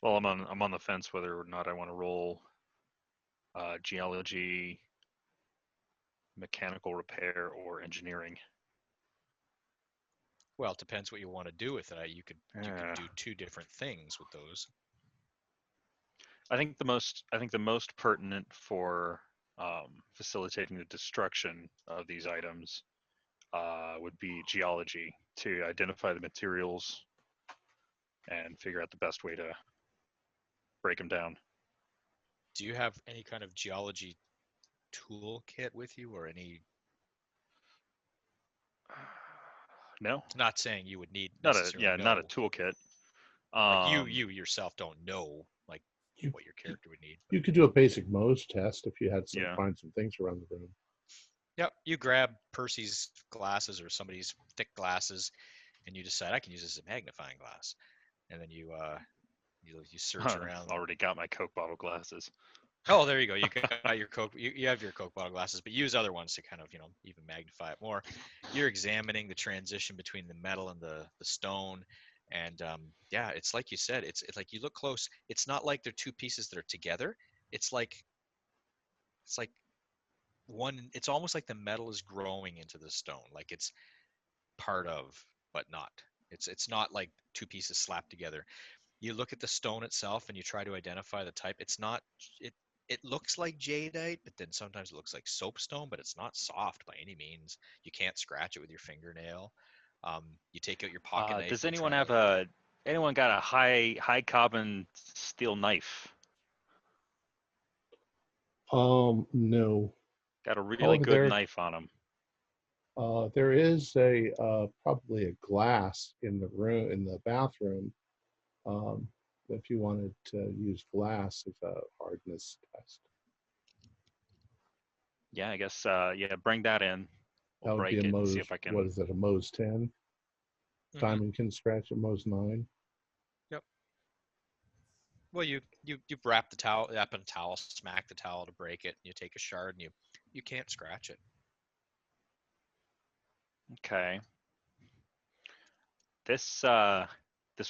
I'm on the fence whether or not I want to roll geology mechanical repair or engineering. Well, it depends what you want to do with it. You could Yeah. do two different things with those. I think the most pertinent for facilitating the destruction of these items would be geology, to identify the materials and figure out the best way to break them down. Do you have any kind of geology toolkit with you, or any? No, Not saying you would need not a necessarily not a know. toolkit. Like you yourself don't know like You- what your character would need. You could do a basic Mohs test if you had some Yeah. find some things around the room. Yep, you grab Percy's glasses or somebody's thick glasses, and you decide I can use this as a magnifying glass, and then you search around. Already got my Coke bottle glasses. Oh, there you go. You got your Coke. You have your Coke bottle glasses, but use other ones to kind of even magnify it more. You're examining the transition between the metal and the stone, and yeah, it's like you said. It's like you look close. It's not like they're two pieces that are together. It's like one. It's almost like the metal is growing into the stone, like it's part of, but not. It's not like two pieces slapped together. You look at the stone itself and you try to identify the type. It's not. It looks like jadeite, but then sometimes it looks like soapstone, but it's not soft by any means. You can't scratch it with your fingernail. You take out your pocket knife. Does and anyone try have to- anyone got a high carbon steel knife? No. Got a really However, good knife on them. There is probably a glass in the room, in the bathroom. If you wanted to use glass as a hardness test, Yeah, I guess. Yeah, bring that in. that We'll would break be a it and Mohs. see if I can. What is it? A Mohs 10. Mhm. Diamond can scratch at Mohs 9. Well, you wrap the towel up in a towel, smack the towel to break it. And you take a shard and you can't scratch it. Okay. This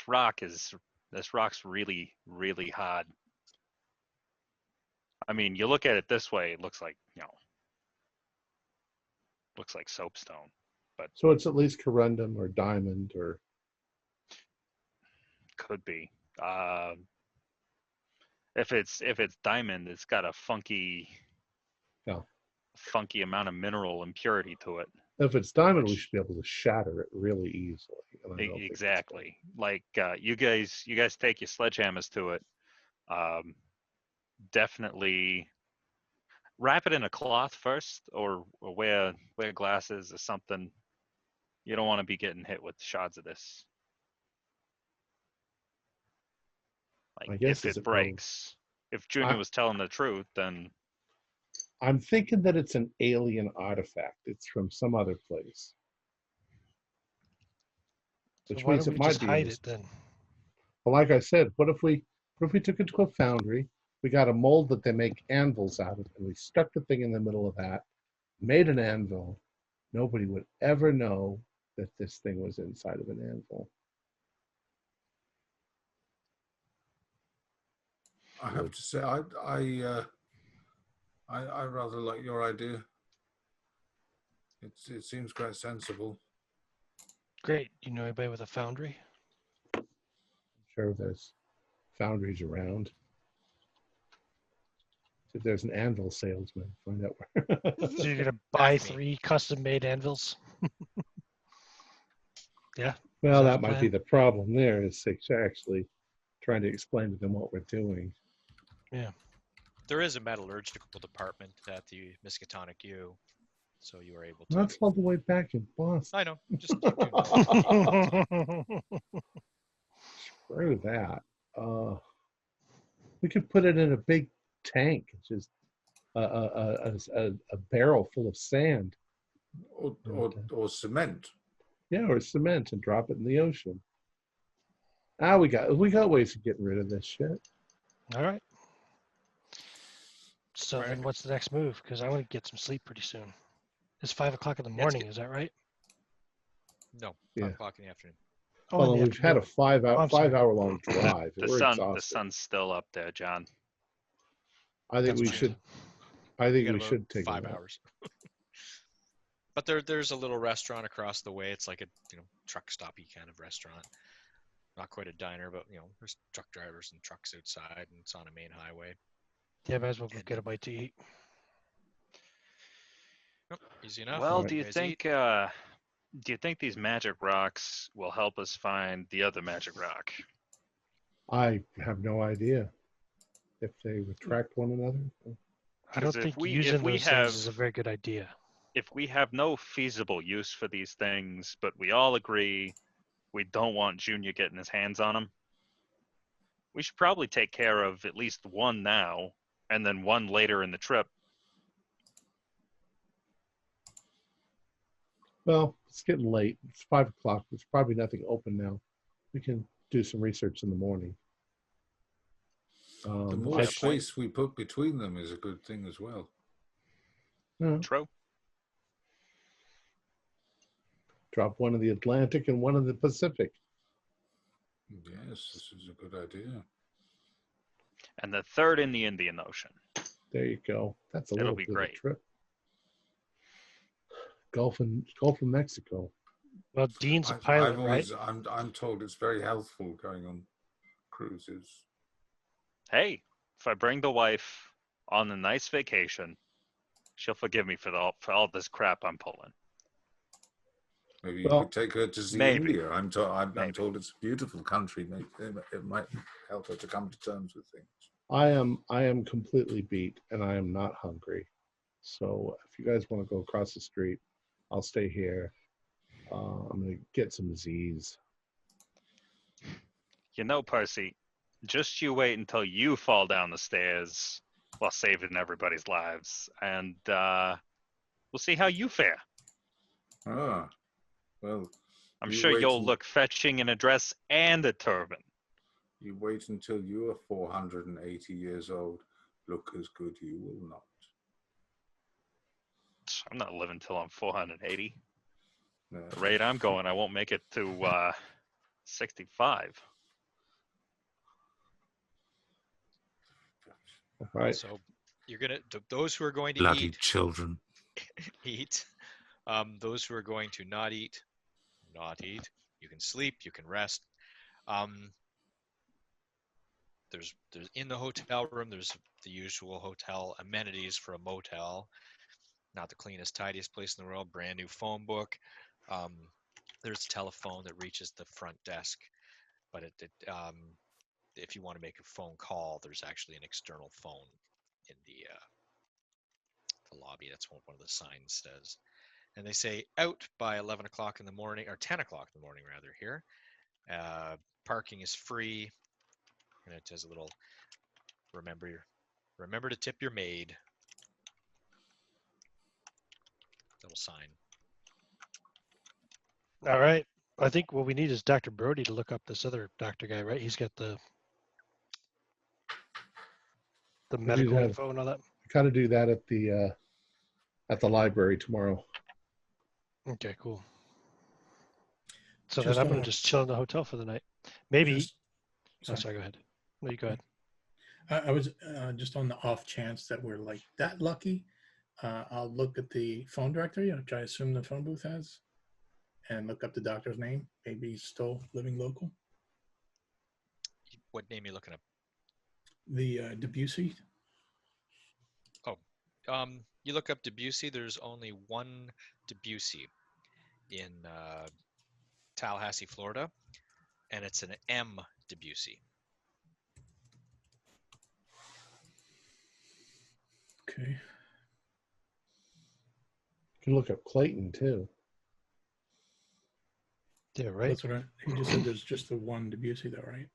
rock's really hard. I mean, you look at it this way, it looks like soapstone. So it's at least corundum or diamond or. Could be. If it's diamond, it's got a funky amount of mineral impurity to it. If it's diamond, we should be able to shatter it really easily. And I don't think it's Exactly. Like you guys take your sledgehammers to it. Definitely wrap it in a cloth first, or wear glasses or something. You don't want to be getting hit with shards of this. Like, I guess if it breaks, if Junior was telling the truth, then I'm thinking that it's an alien artifact. It's from some other place. Which So why means don't it we might just be. hide it then? Well, like I said, what if we took it to a foundry? We got a mold that they make anvils out of, and we stuck the thing in the middle of that, made an anvil. Nobody would ever know that this thing was inside of an anvil. I have to say, I rather like your idea. It seems quite sensible. Great. You know anybody with a foundry? I'm sure there's foundries around. If there's an anvil salesman, find out where. So you're gonna buy That's me. 3 custom-made anvils? Yeah. Well, that that the might be plan? the problem there, is actually trying to explain to them what we're doing. Yeah. There is a metallurgical department at the Miskatonic U, so you are able to. That's all the way back in Boston. I know. Just keep doing that. Screw that. We could put it in a big tank, just a barrel full of sand. Or cement. Yeah, or cement, and drop it in the ocean. We got ways of getting rid of this shit. All right. So Right. then what's the next move? Because I want to get some sleep pretty soon. It's 5 o'clock in the Let's morning, get- is that right? No, Yeah. 5 o'clock in the afternoon. Oh, Well, in the we've had a afternoon. I'm sorry. 5-hour long drive. the We're the exhausted. sun's still up there, John. I think That's we fine. should. I You think got we about should take 5 a nap. hours. But there's a little restaurant across the way. It's like a truck stoppy kind of restaurant. Not quite a diner, but there's truck drivers and trucks outside, and it's on a main highway. Yeah, might as well go get a bite to eat. Yep, easy enough. Well, Alright. do you Guys think eat. do you think these magic rocks will help us find the other magic rock? I have no idea if they attract one another. I don't 'Cause think if using we those have things is a very good idea. if we have no feasible use for these things, but we all agree we don't want Junior getting his hands on them, we should probably take care of at least one now, and then one later in the trip. Well, it's getting late. It's 5 o'clock. There's probably nothing open now. We can do some research in the morning. The more I- space we put between them is a good thing as well. True. drop one in the Atlantic and one in the Pacific. Yes, this is a good idea. And the third in the Indian Ocean. There you go. That's a It'll little be bit great. of a trip. Gulf of Mexico. Well, Dean's a I've pilot, always, right? I'm told it's very healthful going on cruises. Hey, if I bring the wife on a nice vacation, she'll forgive me for all this crap I'm pulling. Maybe you Well, could take her to see maybe. India. I'm Maybe. told it's a beautiful country. It might help her to come to terms with things. I am completely beat and I am not hungry. So if you guys want to go across the street, I'll stay here. I'm gonna get some Z's. You know, Percy, just you wait until you fall down the stairs while saving everybody's lives, and we'll see how you fare. Ah, well, I'm You sure wait you'll till- look fetching in a dress and a turban. you wait until you are 480 years old. Look as good you will not. I'm not living till I'm 480. No. The rate I'm going, I won't make it to 65. All right. So you're gonna those who are going to Bloody eat children. eat. Those who are going to not eat. You can sleep. You can rest. There's in the hotel room. There's the usual hotel amenities for a motel. Not the cleanest, tidiest place in the world. Brand new phone book. There's a telephone that reaches the front desk, but if you want to make a phone call, there's actually an external phone in the lobby. That's what one of the signs says. And they say out by 11 o'clock in the morning, or 10 o'clock in the morning rather here. Parking is free. And it has a little remember to tip your maid. Little sign. All right. I think what we need is Dr. Brody to look up this other doctor guy, right? He's got the medical that. info and all that. I gotta do that at the library tomorrow. Okay, cool. So Just, then I'm going to just chill in the hotel for the night. Maybe. Just- Oh, sorry, go ahead. No, you go ahead. I was just on the off chance that we're like that lucky. I'll look at the phone directory, which I assume the phone booth has, and look up the doctor's name. Maybe he's still living local. What name are you looking up? The Debussy. You look up Debussy. There's only one Debussy in Tallahassee, Florida, and it's an M Debussy. Okay. You can look up Clayton too. Yeah, right. That's what he just said. There's just the one Debussy, though, right?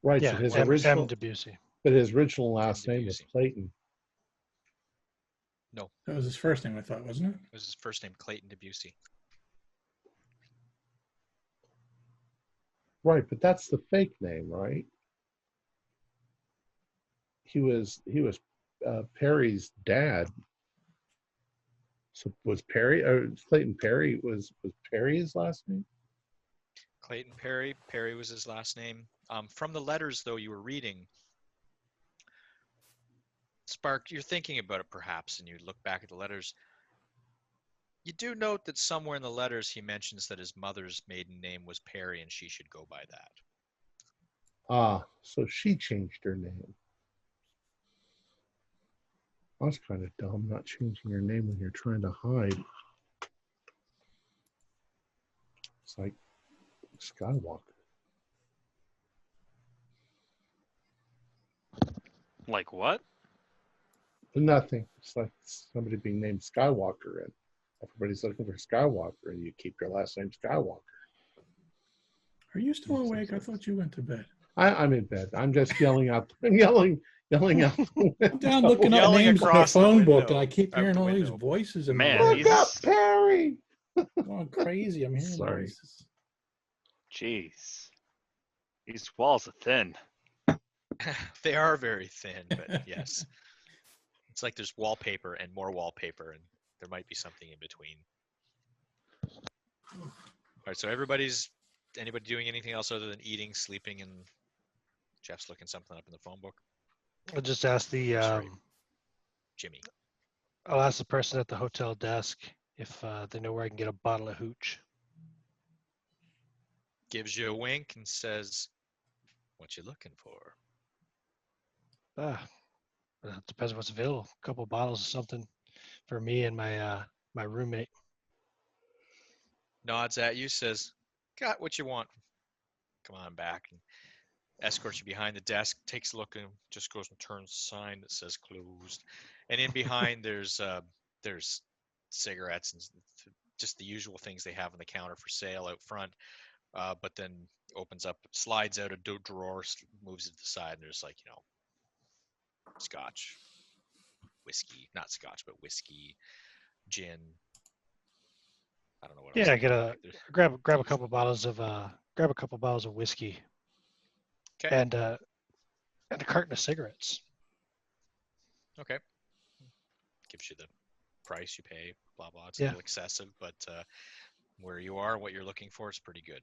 Right. Yeah, So his M original, Debussy. but his original last name was Debussy. Clayton. No, That was his first name, I thought, wasn't it? it was his first name, Clayton Debussy. Right, but that's the fake name, right? He was Perry's dad. So was Perry or Clayton Perry was Perry his last name? Clayton Perry. Perry was his last name. From the letters, though, you were reading, Spark, you're thinking about it perhaps, and you look back at the letters. You do note that somewhere in the letters he mentions that his mother's maiden name was Perry and she should go by that. Ah, so she changed her name. That's kind of dumb, not changing your name when you're trying to hide. It's like Skywalker. Like what? Nothing. It's like somebody being named Skywalker, and everybody's looking for Skywalker, and you keep your last name Skywalker. Are you still awake? I thought you went to bed. I'm in bed. I'm just yelling out. I'm yelling out the I'm down window. looking up Yelling names in the across the phone book, window, and I keep out hearing the all these window. voices in Man, my Look head. up, Perry. Going crazy. I'm hearing Sorry. voices. Jeez. These walls are thin. They are very thin, but yes. It's like there's wallpaper and more wallpaper, and there might be something in between. All right, so anybody doing anything else other than eating, sleeping, and Jeff's looking something up in the phone book? I'll just ask Sorry. Jimmy. I'll ask the person at the hotel desk if they know where I can get a bottle of hooch. Gives you a wink and says, "What you looking for?" It depends what's available. A couple bottles of something for me and my roommate. Nods at you, says, "Got what you want. Come on back." And escorts you behind the desk, takes a look, and just goes and turns the sign that says closed. And in behind, there's cigarettes and just the usual things they have on the counter for sale out front. But then opens up, slides out a drawer, moves it to the side, and there's like, scotch, whiskey, not scotch, but whiskey, gin. I don't know what else. Yeah, they got. grab a couple bottles of whiskey. Okay. And a carton of cigarettes. Okay. Gives you the price you pay, blah blah. It's a Yeah. little excessive, but where you are, what you're looking for is pretty good.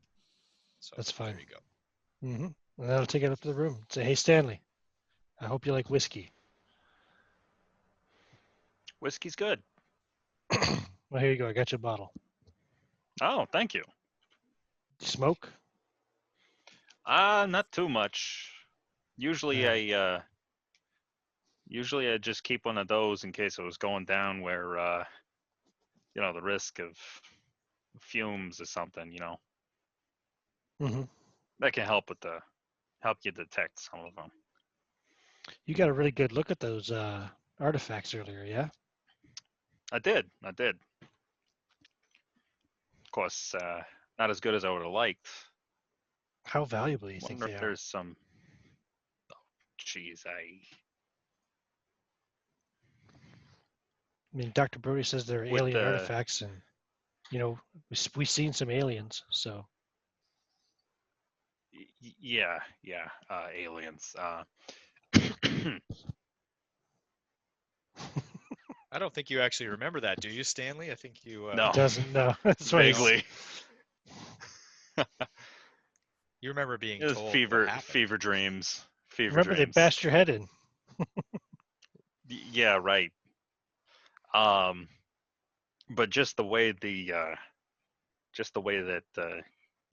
So That's fine. There you go. Mm-hmm. And then I'll take it up to the room. Say, hey Stanley, I hope you like whiskey. Whiskey's good. Well, here you go. I got you a bottle. Oh, thank you. You smoke? Not too much. Usually Yeah. I just keep one of those in case it was going down where the risk of fumes or something, Mm-hmm. that can help you detect some of them. You got a really good look at those artifacts earlier, yeah? I did. Of course, not as good as I would have liked. How valuable do you think Wonder they if are? there's some. Oh, geez, I mean, Dr. Brody says they're With alien the- artifacts, and we've seen some aliens. So yeah, aliens. I don't think you actually remember that, do you, Stanley? I think you. No. doesn't know. That's why he's- Vaguely. You remember being It was told fever what happened. dreams. Remember they Dreams. bashed your head in. Yeah, right. But just the way that the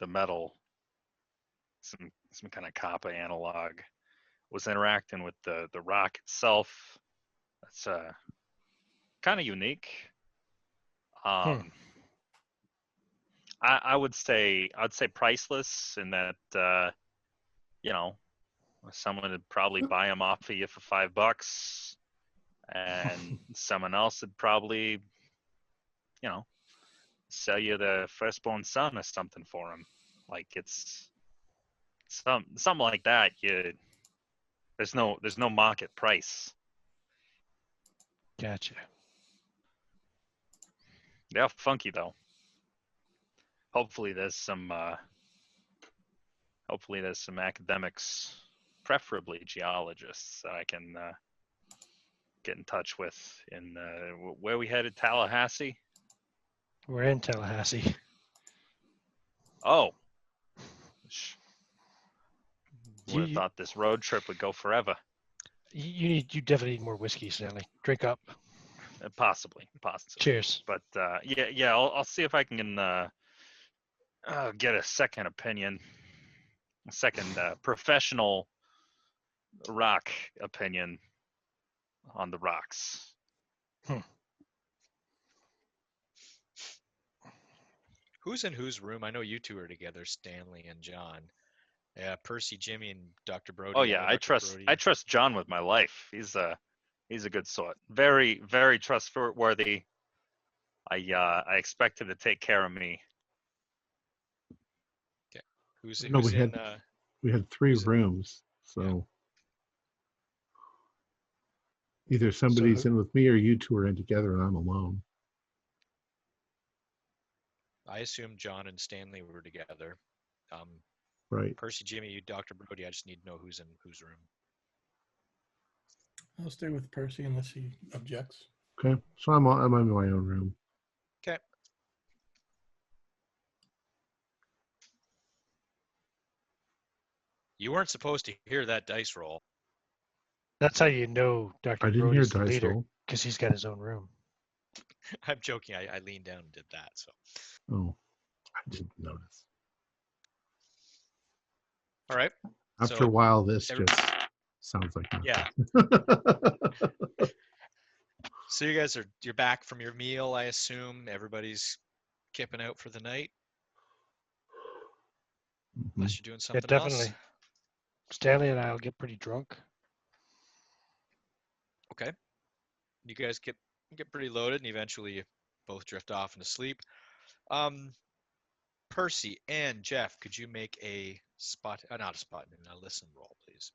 metal, some kind of copper analog, was interacting with the rock itself. That's kind of unique. I would say priceless in that someone would probably buy them off of you for $5, and someone else would probably sell you the firstborn son or something for them. Like it's something like that. There's no market price. Gotcha. They're funky though. Hopefully there's some academics, preferably geologists, that I can get in touch with in where we headed, Tallahassee. We're in Tallahassee. Oh, would have You thought this road trip would go forever. you definitely need more whiskey, Stanley. Drink up. Possibly. Cheers. But yeah, I'll see if I can get a second opinion, a second professional rock opinion on the rocks. Who's in whose room? I know you two are together, Stanley and John. Yeah, Percy, Jimmy, and Dr. Brody. Oh yeah, Dr. I trust John with my life. He's a good sort. Very, very trustworthy. I expect him to take care of me. Who's No, who's we had 3 who's in- rooms, so either somebody's who- in with me or you two are in together and I'm alone. I assume John and Stanley were together. Right. Percy, Jimmy, you, Dr. Brody. I just need to know who's in whose room. I'll stay with Percy unless he objects. Okay. So I'm in my own room. Okay. You weren't supposed to hear that dice roll. That's how you know Dr. I didn't hear Brody's the dice leader, roll. because he's got his own room. I'm joking. I leaned down and did that. So. Oh, I didn't notice. All right. After So a while, this every- just sounds like nothing. Yeah. So you're back from your meal, I assume. Everybody's kipping out for the night. Mhm. Unless you're doing Yeah, something definitely. else. Stanley and I will get pretty drunk. Okay. You guys get pretty loaded, and eventually you both drift off into sleep. Percy and Jeff, could you make a not a spot, a listen roll, please?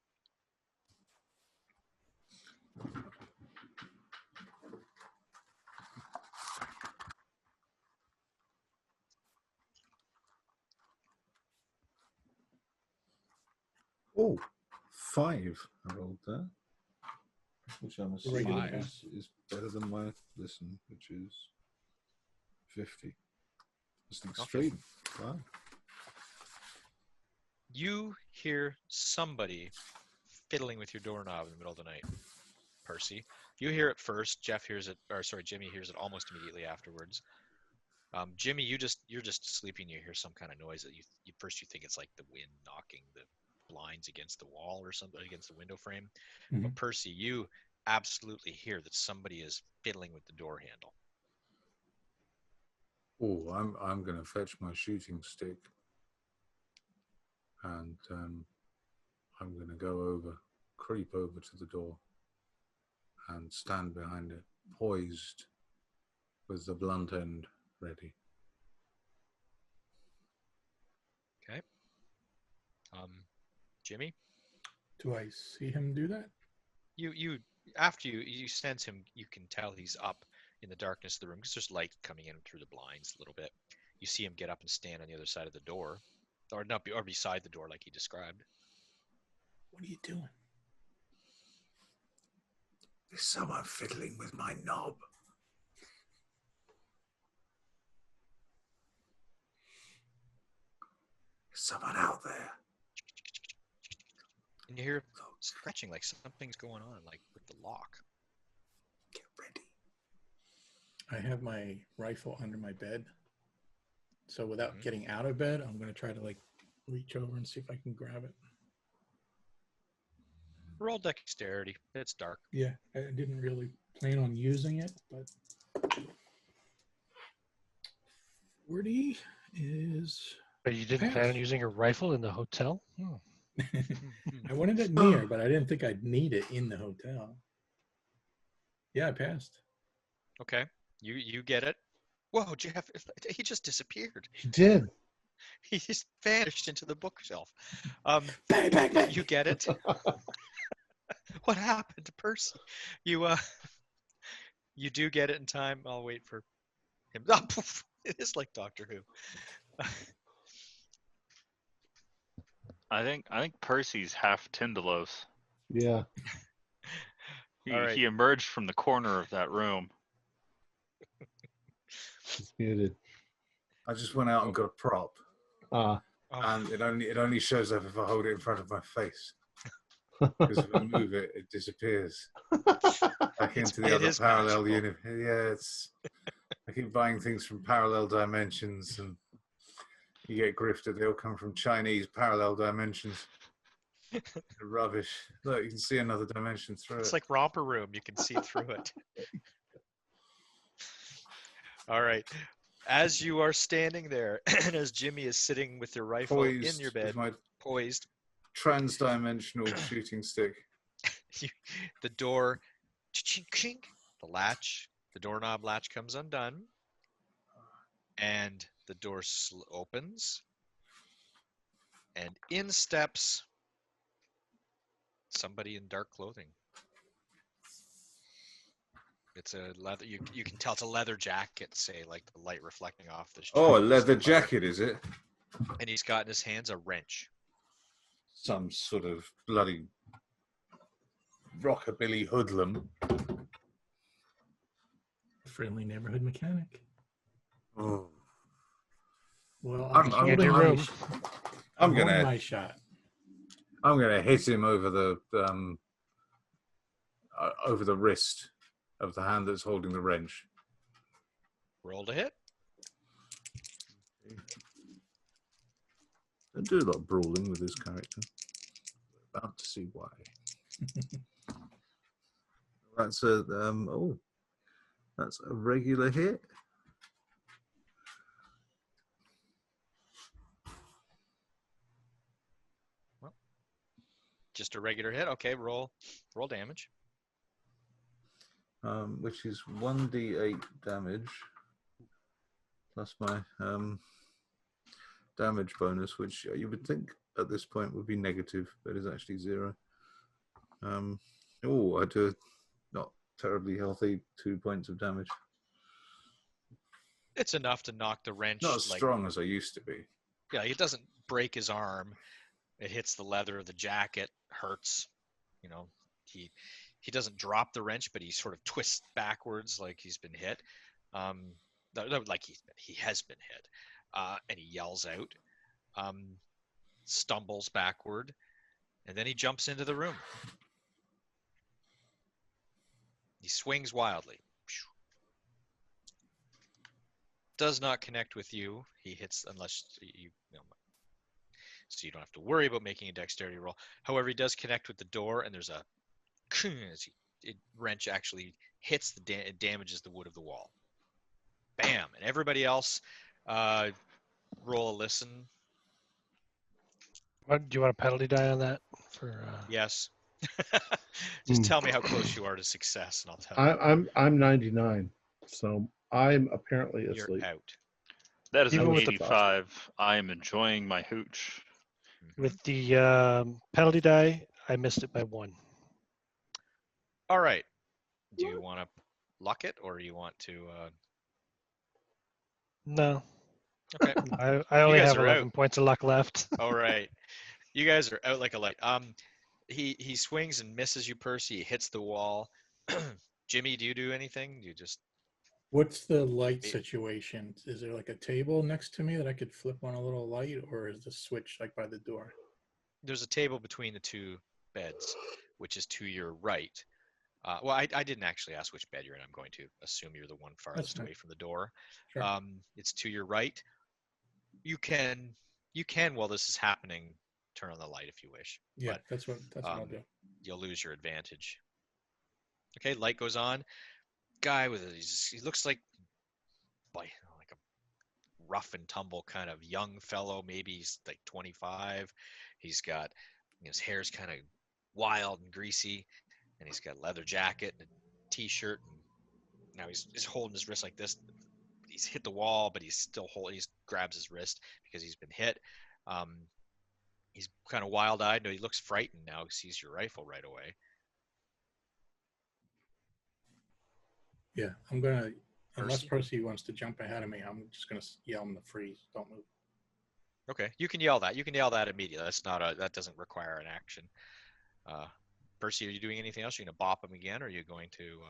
Oh, 5 I rolled there. Which I'm assuming Regular is better than my listen, which is 50. That's an extreme. Wow. You hear somebody fiddling with your doorknob in the middle of the night, Percy. You hear it first. Jimmy hears it almost immediately afterwards. Jimmy, you're just sleeping. You hear some kind of noise that you think it's like the wind knocking the blinds against the wall or something, against the window frame. Mhm. But Percy, you absolutely hear that somebody is fiddling with the door handle. Oh, I'm going to fetch my shooting stick, and I'm going to creep over to the door, and stand behind it, poised, with the blunt end ready. Okay. Jimmy, Do I see him do that? you after you sense him, you can tell he's up in the darkness of the room because there's light coming in through the blinds a little bit. You see him get up and stand on the other side of the door, or beside the door like he described. What are you doing? There's someone fiddling with my knob. There's someone out there. And you hear scratching, like something's going on, like with the lock. Get ready. I have my rifle under my bed. So without Mhm. getting out of bed, I'm going to try to reach over and see if I can grab it. Roll dexterity. It's dark. Yeah, I didn't really plan on using it, but 40 is... But you didn't plan on using a rifle in the hotel? I wanted it near, but I didn't think I'd need it in the hotel. Yeah, I passed. Okay. You get it. Whoa, Jeff! He just disappeared. He did. He just vanished into the bookshelf. Bang, bang, bang. You get it. What happened to Percy? You do get it in time. I'll wait for him. Oh, poof. It is like Doctor Who. I think Percy's half Tindalos. Yeah. All right. He emerged from the corner of that room. It's muted. I just went out and got a prop, Ah. Oh, and it only shows up if I hold it in front of my face. Because if I move it, it disappears back into the it other is parallel magical. universe. Yeah, it's. I keep buying things from parallel dimensions, and you get grifted. They all come from Chinese parallel dimensions. They're rubbish. Look, you can see another dimension through It's it. like Romper Room. You can see through it. All right. As you are standing there, and as Jimmy is sitting with your rifle in Poised your with bed, my poised, trans-dimensional shooting stick. the door, chink, the latch, the doorknob latch comes undone, and the door opens, and in steps somebody in dark clothing. It's a leather. You can tell it's a leather jacket. Say like the light reflecting off the. Oh, a trim, leather leather. jacket, is it? And he's got in his hands a wrench. Some sort of bloody rockabilly hoodlum. Friendly neighborhood mechanic. Oh. Well, I'm told in your him room. I'm holding gonna my shot. I'm gonna hit him over the wrist of the hand that's holding the wrench. Roll to hit. I do a lot of brawling with this character. We're about to see why. That's a that's a regular hit. Well, just a regular hit. Okay, roll damage. Which is 1d8 damage plus my damage bonus, which you would think at this point would be negative, but is actually 0. I do not terribly healthy 2 points of damage. It's enough to knock the wrench. Not as strong as I used to be. Yeah, it doesn't break his arm. It hits the leather of the jacket, hurts. You know, he doesn't drop the wrench, but he sort of twists backwards like he's been hit. Like he has been hit, and he yells out, stumbles backward, and then he jumps into the room. He swings wildly. Does not connect with you. He hits unless you know, so you don't have to worry about making a dexterity roll. However, he does connect with the door, and there's a wrench actually hits it damages the wood of the wall. Bam! And everybody else, roll a listen. What, do you want a penalty die on that? Yes. Just tell me how close you are to success, and I'll tell you. I'm 99, so I'm apparently You're asleep. out. That is Even an with the- 85. I am enjoying my hooch. With the penalty die, I missed it by 1. All right. Do you want to luck it, or you want to? No, Okay. I only guys have are 11 out. points of luck left. All right. You guys are out like a light. He swings and misses you, Percy. He hits the wall. Jimmy, do you do anything? You just What's the light situation? Is there like a table next to me that I could flip on a little light, or is the switch like by the door? there's a table between the two beds, which is to your right. Well, I didn't actually ask which bed you're in. I'm going to assume you're the one farthest fine. away from the door. Sure. It's to your right. You can while this is happening, turn on the light if you wish. Yeah, but, that's what I'll do. You'll lose your advantage. Okay, light goes on. Guy with he looks like a rough and tumble kind of young fellow. Maybe he's like 25. He's got his hair's kind of wild and greasy, and he's got a leather jacket and a t-shirt. And now he's holding his wrist like this. He's hit the wall, but he's still holding. He grabs his wrist because he's been hit. He's kind of wild-eyed. No, he looks frightened now. He sees your rifle right away. Yeah, I'm gonna. Unless Percy? Percy wants to jump ahead of me, I'm just gonna yell him to freeze. Don't move. Okay, you can yell that. You can yell that immediately. That doesn't require an action. Percy, are you doing anything else? Are you gonna bop him again, or are you going to?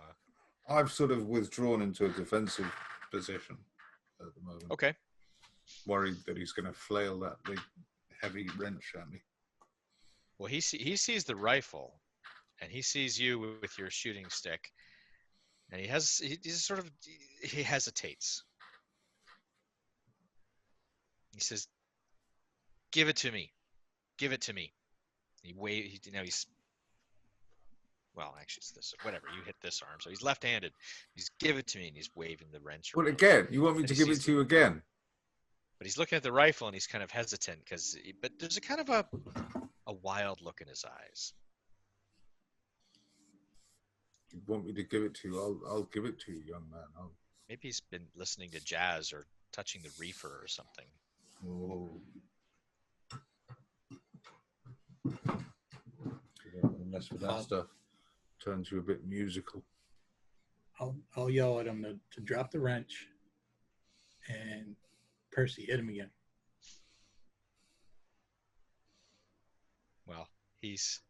I've sort of withdrawn into a defensive position at the moment. Okay. Worried that he's going to flail that big heavy wrench at me. Well, he sees the rifle, and he sees you with your shooting stick, and he hesitates. He says, "Give it to me. Give it to me." He's well, actually, it's this. Whatever. You hit this arm, so he's left-handed. He's give it to me, and he's waving the wrench Well, around. again, you want me And to he give it sees to you again? But he's looking at the rifle, and he's kind of hesitant but there's a kind of a wild look in his eyes. You want me to give it to you? I'll give it to you, young man. Maybe he's been listening to jazz or touching the reefer or something. Oh. You don't mess with that stuff. Turns you a bit musical. I'll yell at him to drop the wrench, and Percy, hit him again. Well, he's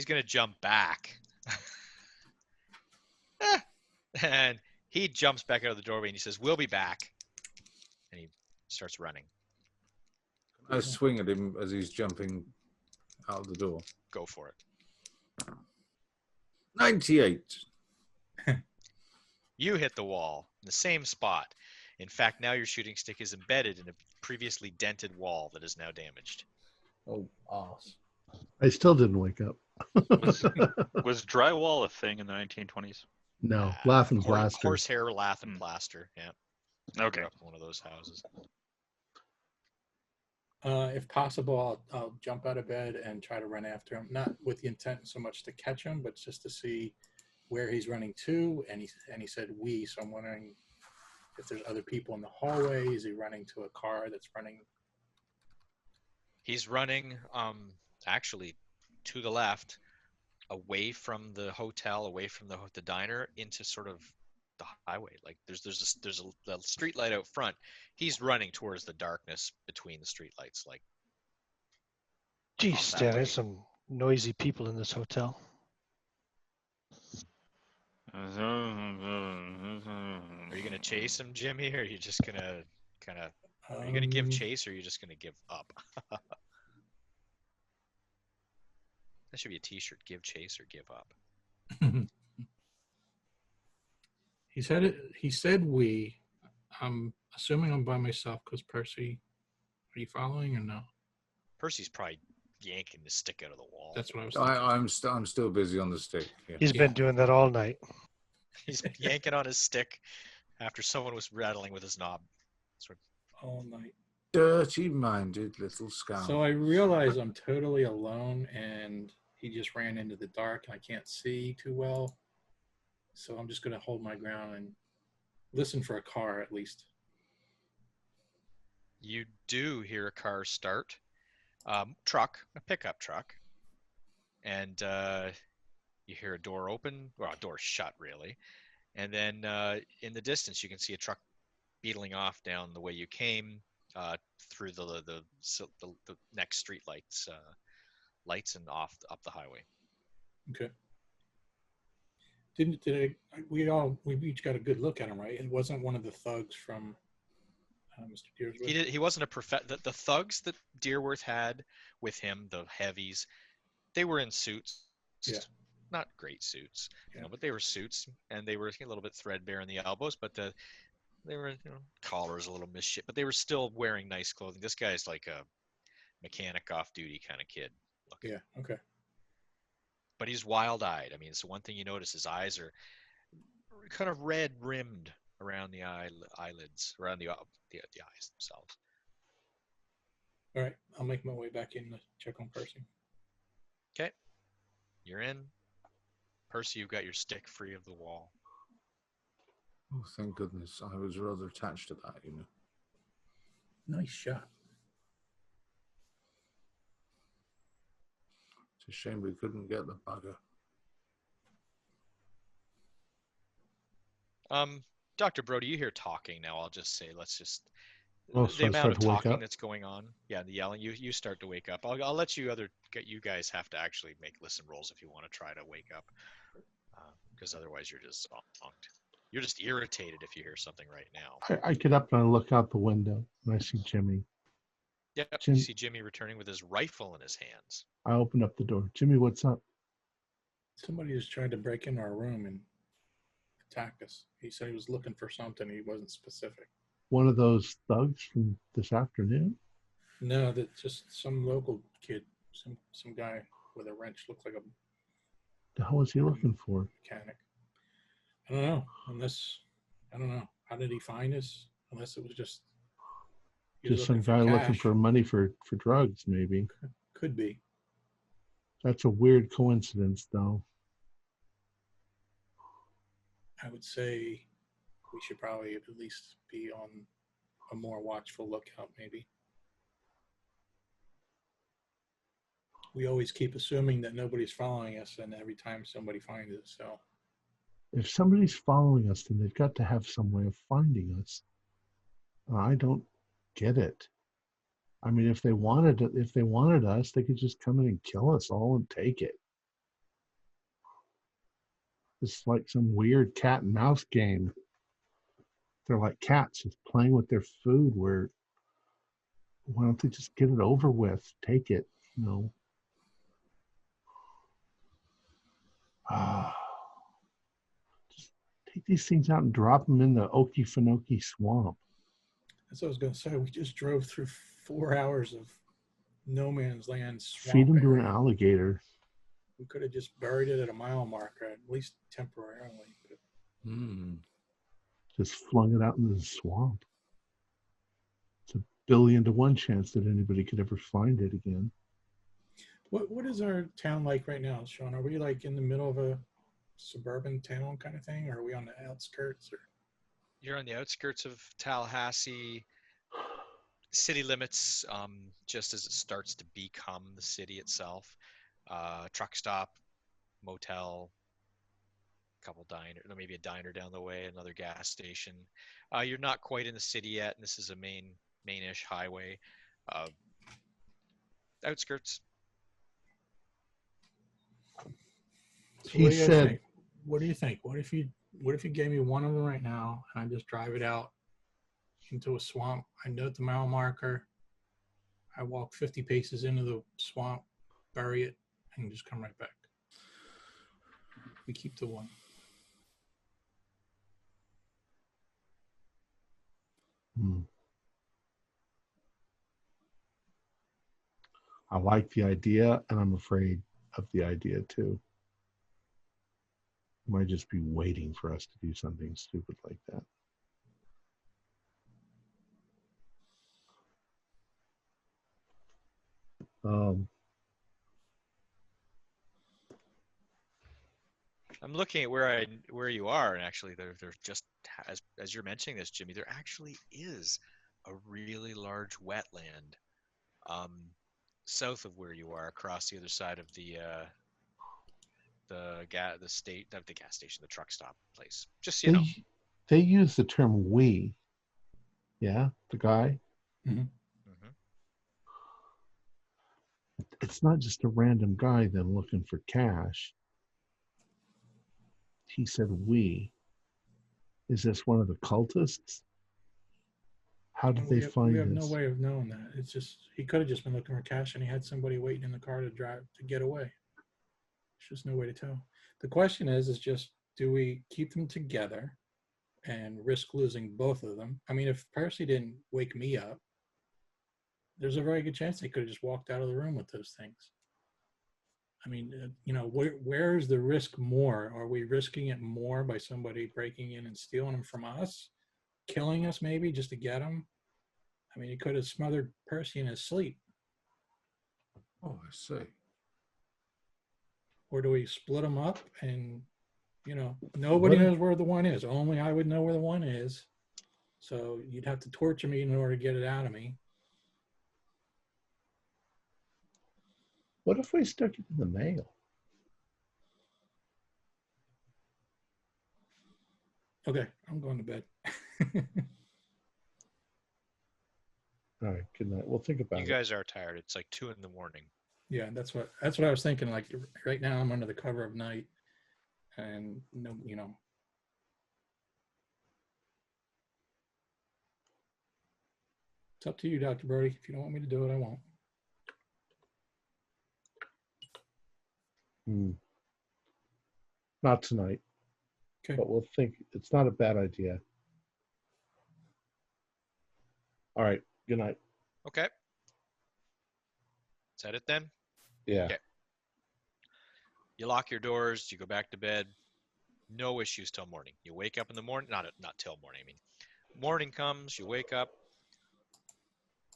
gonna jump back. And he jumps back out of the doorway and he says, "We'll be back." And he starts running. I swing at him as he's jumping out of the door. Go for it. 98. You hit the wall in the same spot. In fact, now your shooting stick is embedded in a previously dented wall that is now damaged. Oh, arse. I still didn't wake up. Was drywall a thing in the 1920s? No, laughing plaster. Horsehair lath and plaster. Yeah. Okay. Grew up in one of those houses. If possible, I'll jump out of bed and try to run after him. Not with the intent so much to catch him, but just to see where he's running to. And he said we, so I'm wondering if there's other people in the hallway. Is he running to a car that's running? He's running actually to the left, away from the hotel, away from the diner, into sort of the highway. Like there's a street light out front. He's running towards the darkness between the street lights. Like, Geez, that Stan, way. there's some noisy people in this hotel. Are you gonna chase him, Jimmy, or are you just gonna kind of? Are you gonna give chase, or are you just gonna give up? That should be a T-shirt. Give chase or give up. He said we. I'm assuming I'm by myself because Percy. Are you following or no? Percy's probably yanking the stick out of the wall. That's what I was thinking. I'm still busy on the stick. Yeah. He's been doing that all night. He's yanking on his stick after someone was rattling with his knob. All night. Dirty-minded little scoundrel. So I realize I'm totally alone, and he just ran into the dark, and I can't see too well. So I'm just going to hold my ground and listen for a car at least. You do hear a car start, a pickup truck, and you hear a door open, well, a door shut really, and then in the distance you can see a truck beetling off down the way you came through the next street lights and up the highway. Okay. We each got a good look at him, right? It wasn't one of the thugs from Mr. Deersworth. He wasn't the thugs that Deerworth had with him, the heavies, they were in suits. Yeah. Not great suits, Yeah. but they were suits, and they were a little bit threadbare in the elbows, but they were collars a little misshit, but they were still wearing nice clothing. This guy's like a mechanic off duty kind of kid looking. Yeah. Okay. But he's wild-eyed. I mean, it's one thing you notice. His eyes are kind of red rimmed around the eyelids, around the eyes themselves. All right. I'll make my way back in to check on Percy. Okay. You're in. Percy, you've got your stick free of the wall. Oh, thank goodness. I was rather attached to that, you know. Nice shot. It's a shame we couldn't get the bugger. Dr. Brody, you hear talking now. I'll just say, Oh, so the I amount start of to wake talking up? that's going on. Yeah, the yelling. You start to wake up. I'll let you guys have to actually make listen rolls if you want to try to wake up, because otherwise you're just zonked. You're just irritated if you hear something right now. I get up and I look out the window and I see Jimmy Yep. You Jim, see Jimmy returning with his rifle in his hands. I open up the door. Jimmy, what's up? Somebody just tried to break into our room and attack us. He said he was looking for something. He wasn't specific. One of those thugs from this afternoon? No, that just some local kid, some guy with a wrench, looked like a The hell was he looking for? mechanic. I don't know. I don't know. How did he find us? Unless it was just he was Just some looking guy for looking cash. for money for drugs, maybe. Could be. That's a weird coincidence, though. I would say we should probably at least be on a more watchful lookout, maybe. We always keep assuming that nobody's following us, and every time somebody finds us, so If somebody's following us, then they've got to have some way of finding us. I don't get it. I mean, if they wanted us, they could just come in and kill us all and take it. It's like some weird cat and mouse game. They're like cats just playing with their food. Why don't they just get it over with? Take it, you know. Just take these things out and drop them in the Okefenokee swamp. that's what I was going to say. We just drove through 4 hours of no man's land swamp Feed them to an area. alligator. We could have just buried it at a mile marker, at least temporarily. Just flung it out into the swamp. It's a 1,000,000,000 to 1 chance that anybody could ever find it again. What is our town like right now, Sean? Are we like in the middle of a suburban town kind of thing, or are we on the outskirts? Or You're on the outskirts of Tallahassee. City limits, just as it starts to become the city itself. Truck stop, motel, couple diner, maybe a diner down the way, another gas station. You're not quite in the city yet, and this is a mainish highway. Outskirts. So He what do you guys said- think? What do you think? What if you gave me one of them right now and I just drive it out into a swamp? I note the mile marker. I walk 50 paces into the swamp, bury it, and just come right back. We keep the one. I like the idea, and I'm afraid of the idea too. You might just be waiting for us to do something stupid like that. I'm looking at where you are, and actually, there just as you're mentioning this, Jimmy, there actually is a really large wetland south of where you are, across the other side of the gas station, the truck stop place. Just so you know. They use the term "we." Yeah, the guy. Mhm. It's not just a random guy then looking for cash. He said "we." Is this one of the cultists? How did they find We have this? no way of knowing that. It's just he could have just been looking for cash, and he had somebody waiting in the car to get away. There's just no way to tell. The question is just, do we keep them together and risk losing both of them? I mean, if Percy didn't wake me up, there's a very good chance they could have just walked out of the room with those things. I mean, where is the risk more? Are we risking it more by somebody breaking in and stealing them from us, killing us maybe just to get them? I mean, he could have smothered Percy in his sleep. Oh, I see. Or do we split them up and, nobody knows where the one is. Only I would know where the one is. So you'd have to torture me in order to get it out of me. What if we stuck it in the mail? Okay, I'm going to bed. All right, good night. We'll think about You it. guys are tired. It's like 2 a.m. Yeah, that's what I was thinking. Like right now, I'm under the cover of night, and It's up to you, Dr. Brody. If you don't want me to do it, I won't. Not tonight, Okay. but we'll think. It's not a bad idea. All right. Good night. Okay. Is that it then? Yeah. Okay. You lock your doors. You go back to bed. No issues till morning. You wake up in the morning. Not till morning. I mean, morning comes. You wake up.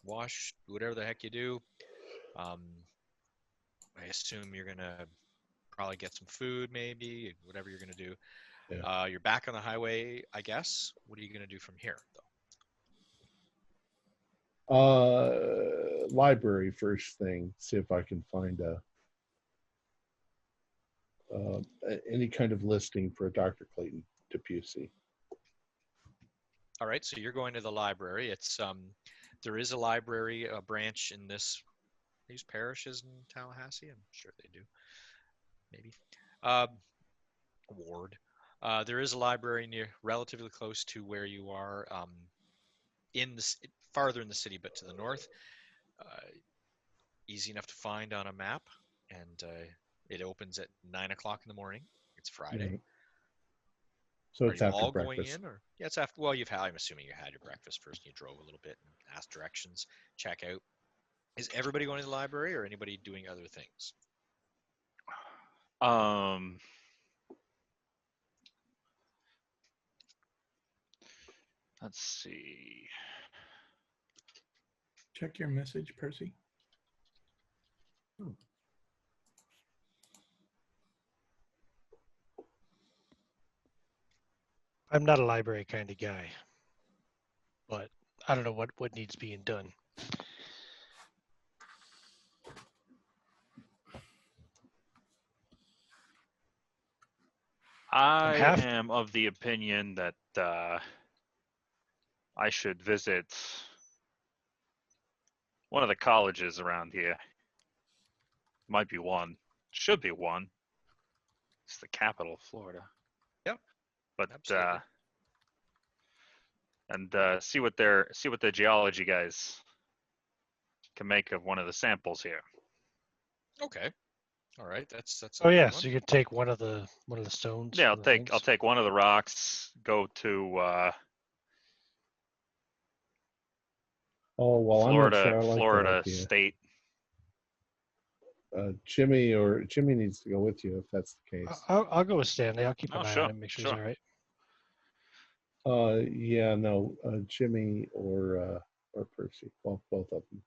Wash whatever the heck you do. I assume you're gonna probably get some food, maybe whatever you're gonna do. Yeah. You're back on the highway, I guess. What are you gonna do from here, though? Library first thing. See if I can find any kind of listing for Dr. Clayton Debussy. All right, so you're going to the library. It's there is a library, a branch in these parishes in Tallahassee. I'm sure they do. Maybe. Ward. There is a library relatively close to where you are, farther in the city, but to the north. Easy enough to find on a map, and it opens at 9 o'clock in the morning. It's Friday. Right. So Are it's you after all breakfast. going in, or yeah, it's after? Well, I'm assuming you had your breakfast first. And you drove a little bit and asked directions, check out. Is everybody going to the library, or anybody doing other things? Let's see. Check your message, Percy. I'm not a library kind of guy, but I don't know what needs being done. I am of the opinion that I should visit one of the colleges around here. Might be one. Should be one. It's the capital of Florida. Yep. But Absolutely. and see what the geology guys can make of one of the samples here. Okay. All right. That's. Oh a good yeah, one. so you could take one of the stones. Yeah, one of the things. I'll take one of the rocks. Go to Oh well, I'm not sure I like that Florida idea. State. Jimmy needs to go with you if that's the case. I'll go with Stanley. I'll keep an eye Sure, on him, make sure sure. he's all right. Yeah, no, Jimmy or Percy. Well, both of them.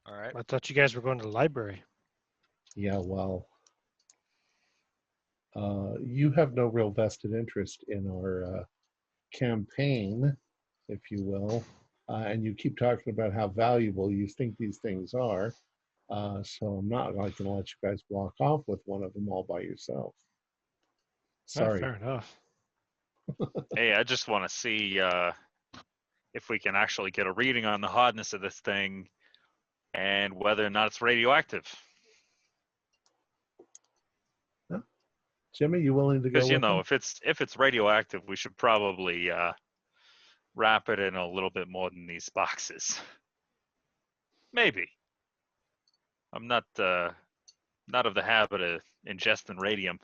All right. I thought you guys were going to the library. Yeah, well, you have no real vested interest in our campaign, if you will, and you keep talking about how valuable you think these things are. So I'm not going to let you guys walk off with one of them all by yourself. Sorry. Fair enough. Hey, I just want to see if we can actually get a reading on the hardness of this thing and whether or not it's radioactive. Jimmy, you willing to go? Because with them? if it's radioactive, we should probably wrap it in a little bit more than these boxes. Maybe. I'm not of the habit of ingesting radium.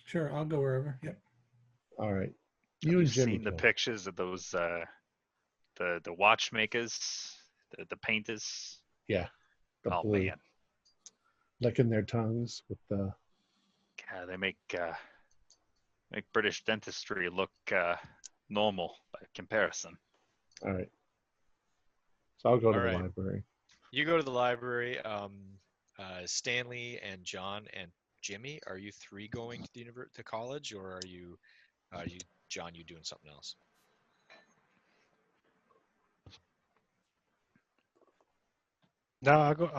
Sure, I'll go wherever. Yep. All right. Have You and you Jimmy seen the go. pictures of those the watchmakers, the painters? Yeah. The Oh blue. man, Licking their tongues with the. God, they make British dentistry look normal by comparison. All right. So I'll go to All the right. library. You go to the library. Stanley and John and Jimmy, are you three going to college, or are you John? You doing something else? No, I'll go.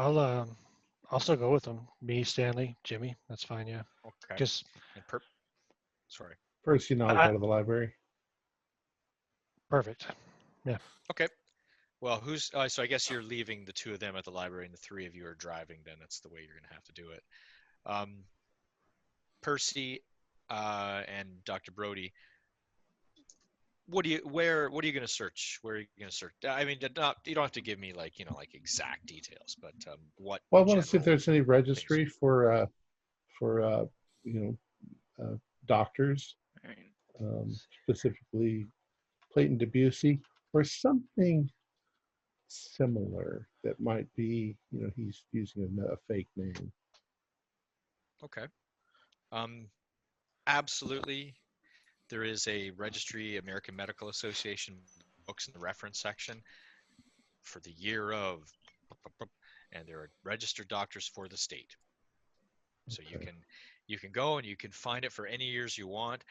I'll still go with them. Me, Stanley, Jimmy. That's fine. Yeah. Okay. Just And sorry. First, I'll go to the library. perfect. Okay. Well, so I guess you're leaving the two of them at the library, and the three of you are driving. Then that's the way you're going to have to do it. Percy, and Dr. Brody, what are you going to search? Where are you going to search? I mean, you don't have to give me like exact details, but what? Well, I in want to see if general there's any registry things? for doctors, specifically Clayton Debussy, or something similar that might be, he's using a fake name. Okay. Absolutely. There is a registry, American Medical Association books in the reference section for the year of, and there are registered doctors for the state. So Okay. you can go and you can find it for any years you want.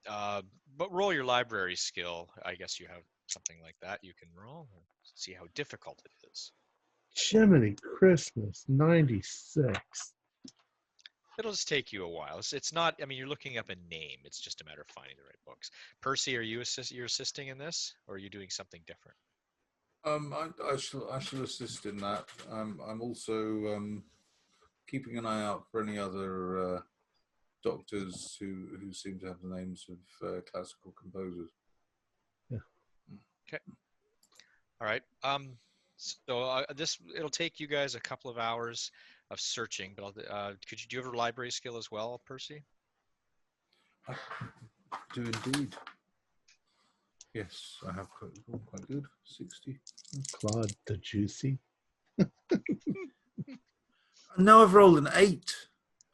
But roll your library skill. I guess you have something like that. You can roll and see how difficult it is. Jiminy Christmas, 96. It'll just take you a while. It's not. I mean, you're looking up a name. It's just a matter of finding the right books. Percy, are you you're assisting in this, or are you doing something different? I shall assist in that. I'm also keeping an eye out for any other doctors who seem to have the names of classical composers. Yeah. Okay. All right. So it'll take you guys a couple of hours of searching, but do you have a library skill as well, Percy? I do indeed. Yes, I have quite good. 60. Claude the Juicy. Now I've rolled an 8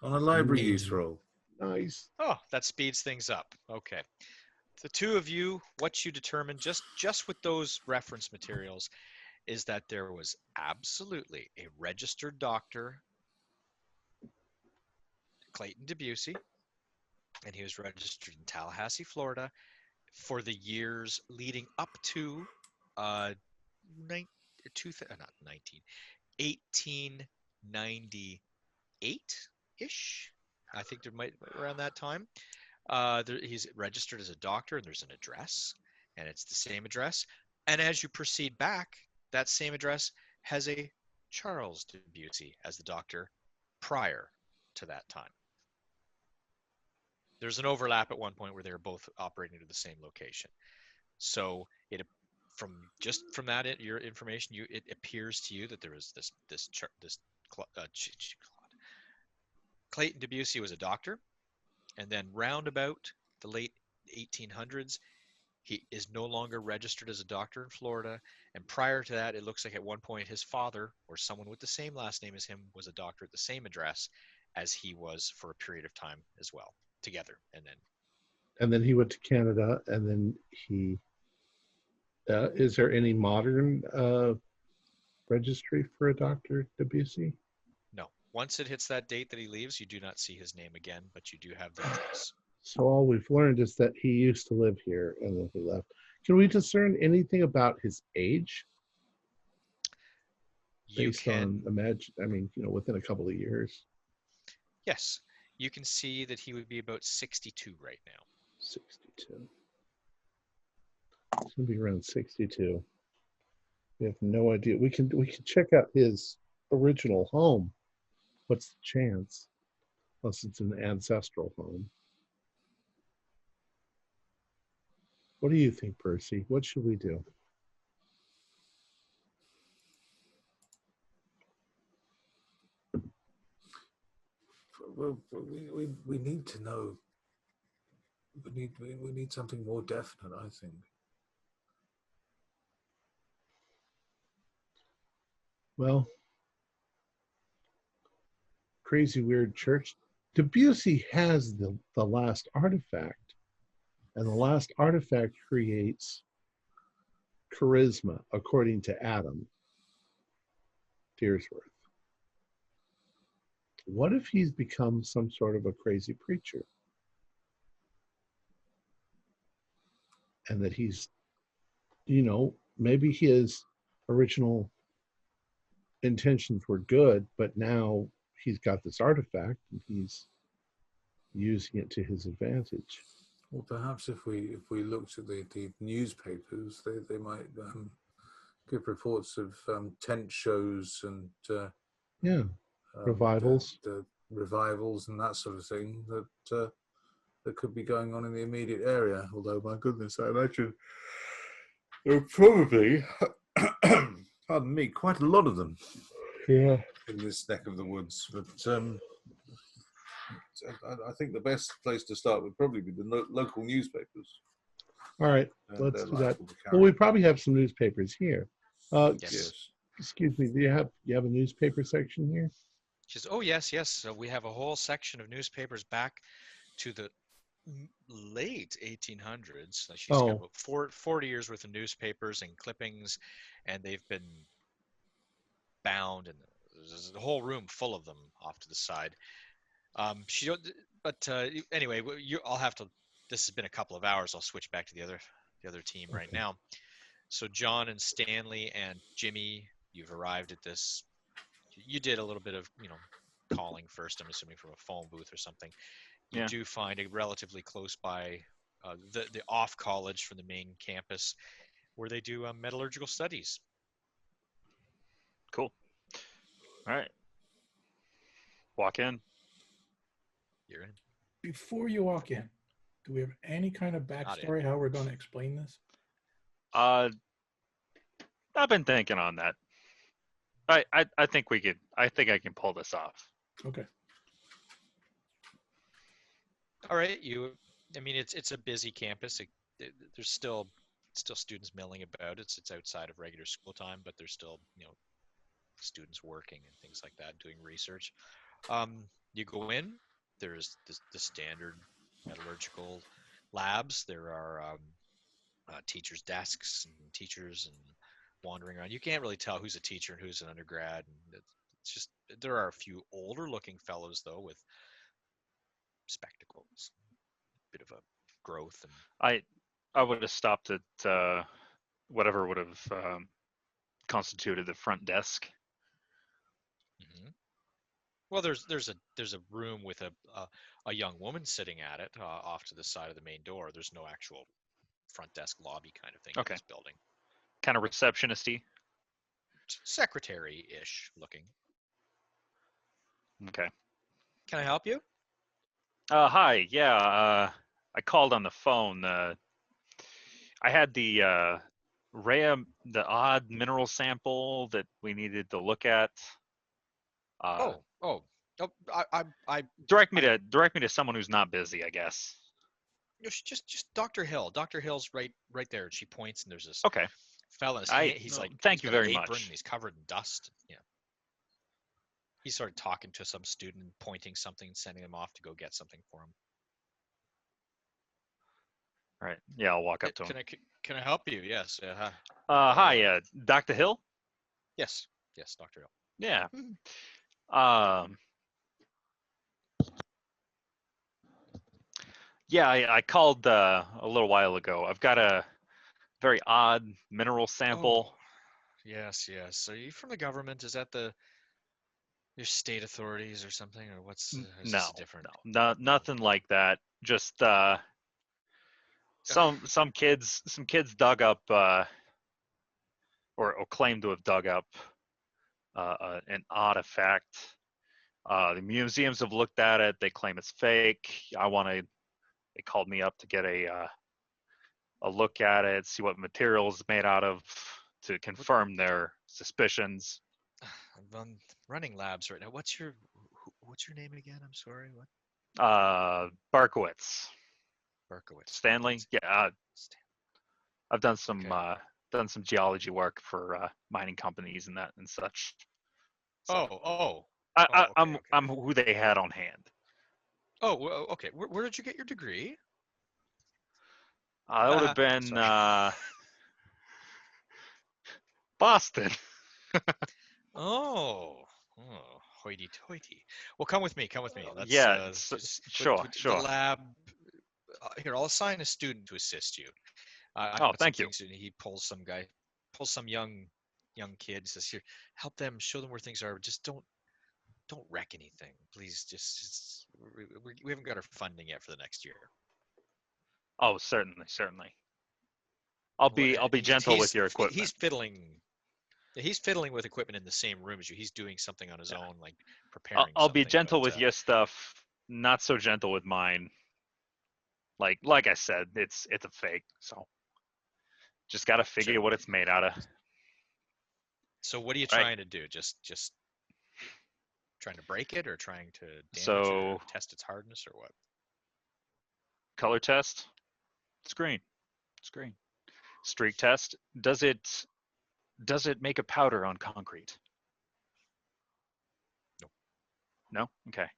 on a library use roll. Nice. Oh, that speeds things up. Okay. The two of you, what you determined just with those reference materials is that there was absolutely a registered doctor, Clayton Debussy, and he was registered in Tallahassee, Florida, for the years leading up to 1898-ish. I think there might around that time. He's registered as a doctor, and there's an address, and it's the same address. And as you proceed back, that same address has a Charles Debussy as the doctor prior to that time. There's an overlap at one point where they're both operating to the same location. So from that your information, it appears to you that there is this Clayton Debussy was a doctor, and then round about the late 1800s, he is no longer registered as a doctor in Florida. And prior to that, it looks like at one point his father, or someone with the same last name as him, was a doctor at the same address as he was for a period of time as well, together. And then he went to Canada, and then he... is there any modern registry for a Dr. Debussy? No. Once it hits that date that he leaves, you do not see his name again, but you do have the address. So all we've learned is that he used to live here, and then he left. Can we discern anything about his age? Based on within a couple of years. Yes. You can see that he would be about 62 right now. 62. It's gonna be around 62. We have no idea. We can check out his original home. What's the chance? Unless it's an ancestral home. What do you think, Percy? What should we do? Well, we need to know. We need something more definite, I think. Well, crazy weird church. Debussy has the last artifact. And the last artifact creates charisma, according to Adam Deersworth. What if he's become some sort of a crazy preacher? And that he's, maybe his original intentions were good, but now he's got this artifact and he's using it to his advantage. Well, perhaps if we looked at the newspapers, they might give reports of tent shows and revivals, the revivals and that sort of thing. That that could be going on in the immediate area. Although, my goodness, I imagine there are probably, pardon me, quite a lot of them. Yeah. In this neck of the woods. But I think the best place to start would probably be the local newspapers. All right, And let's they're do that. liable to Well, we carry probably have some newspapers here. Yes. Yes. Excuse me, do you have a newspaper section here? She says, "Oh yes, yes. So we have a whole section of newspapers back to the late 1800s. Like she's got Oh. about 40 years worth of newspapers and clippings, and they've been bound, and there's a whole room full of them off to the side. She don't, but anyway, I'll have to. This has been a couple of hours. I'll switch back to the other team right Okay. now. So John and Stanley and Jimmy, you've arrived at this. You did a little bit of calling first. I'm assuming from a phone booth or something. You Yeah. do find a relatively close by the off college from the main campus where they do metallurgical studies. Cool. All right. Walk in. You're in. Before you walk in, do we have any kind of Not backstory how we're going to explain this? I've been thinking on that. I think we could. I think I can pull this off. Okay. All right. I mean, it's a busy campus. There's still students milling about. It's outside of regular school time, but there's still students working and things like that, doing research. You go in. There's the standard metallurgical labs. There are teachers' desks and teachers and wandering around. You can't really tell who's a teacher and who's an undergrad. And it's just there are a few older-looking fellows though with spectacles, bit of a growth. And I would have stopped at whatever would have constituted the front desk. mhm. Well, there's a room with a young woman sitting at it off to the side of the main door. There's no actual front desk lobby kind of thing in Okay. this building. Kind of receptionist-y. Secretary-ish looking. Okay. Can I help you? Hi. Yeah. I called on the phone. I had the the odd mineral sample that we needed to look at. Oh, I Direct me to someone who's not busy, I guess. just Dr. Hill. Dr. Hill's right there. And she points, and there's this Okay. fella. He's like, thank he's you got an very apron, much. and he's covered in dust. Yeah. He's sort of talking to some student, pointing something, sending him off to go get something for him. All right. Yeah, I'll walk up to him. Can I help you? Yes. Hi, Dr. Hill. Yes, Dr. Hill. Yeah. Yeah, I called a little while ago. I've got a very odd mineral sample. Oh, yes. Are you from the government? Is that your state authorities or something, or what's? Is No, this different? no, nothing like that. Just some kids dug up or claim to have dug up an artifact. The museums have looked at it. They claim it's fake. They called me up to get a look at it, see what material it's made out of, to confirm their suspicions. I'm running labs right now. What's your name again? I'm sorry. What? Barkowitz. Berkowitz. Stanley. Yeah. I've done some Okay. geology work for mining companies and such. So Okay. I'm who they had on hand. Oh, well, okay. Where did you get your degree? That would have been Boston. Hoity-toity. Well, come with me. Let's, Yeah, sure. The lab. Here, I'll assign a student to assist you. I've got Thank some you. things to- He pulls some young kid. Says, "Here, help them. Show them where things are. Just don't wreck anything, please. We haven't got our funding yet for the next year." Oh, certainly. I'll be gentle with your equipment. He's fiddling. He's fiddling with equipment in the same room as you. He's doing something on his own, like preparing. I'll be something, gentle but, with your stuff, not so gentle with mine. Like I said, it's a fake. So just got to figure Sure. what it's made out of. So what are you Right. trying to do? Just trying to break it, or trying to damage it, So or test its hardness, or what? color test. It's green. It's green. Streak test. Does it make a powder on concrete? No. No? Okay.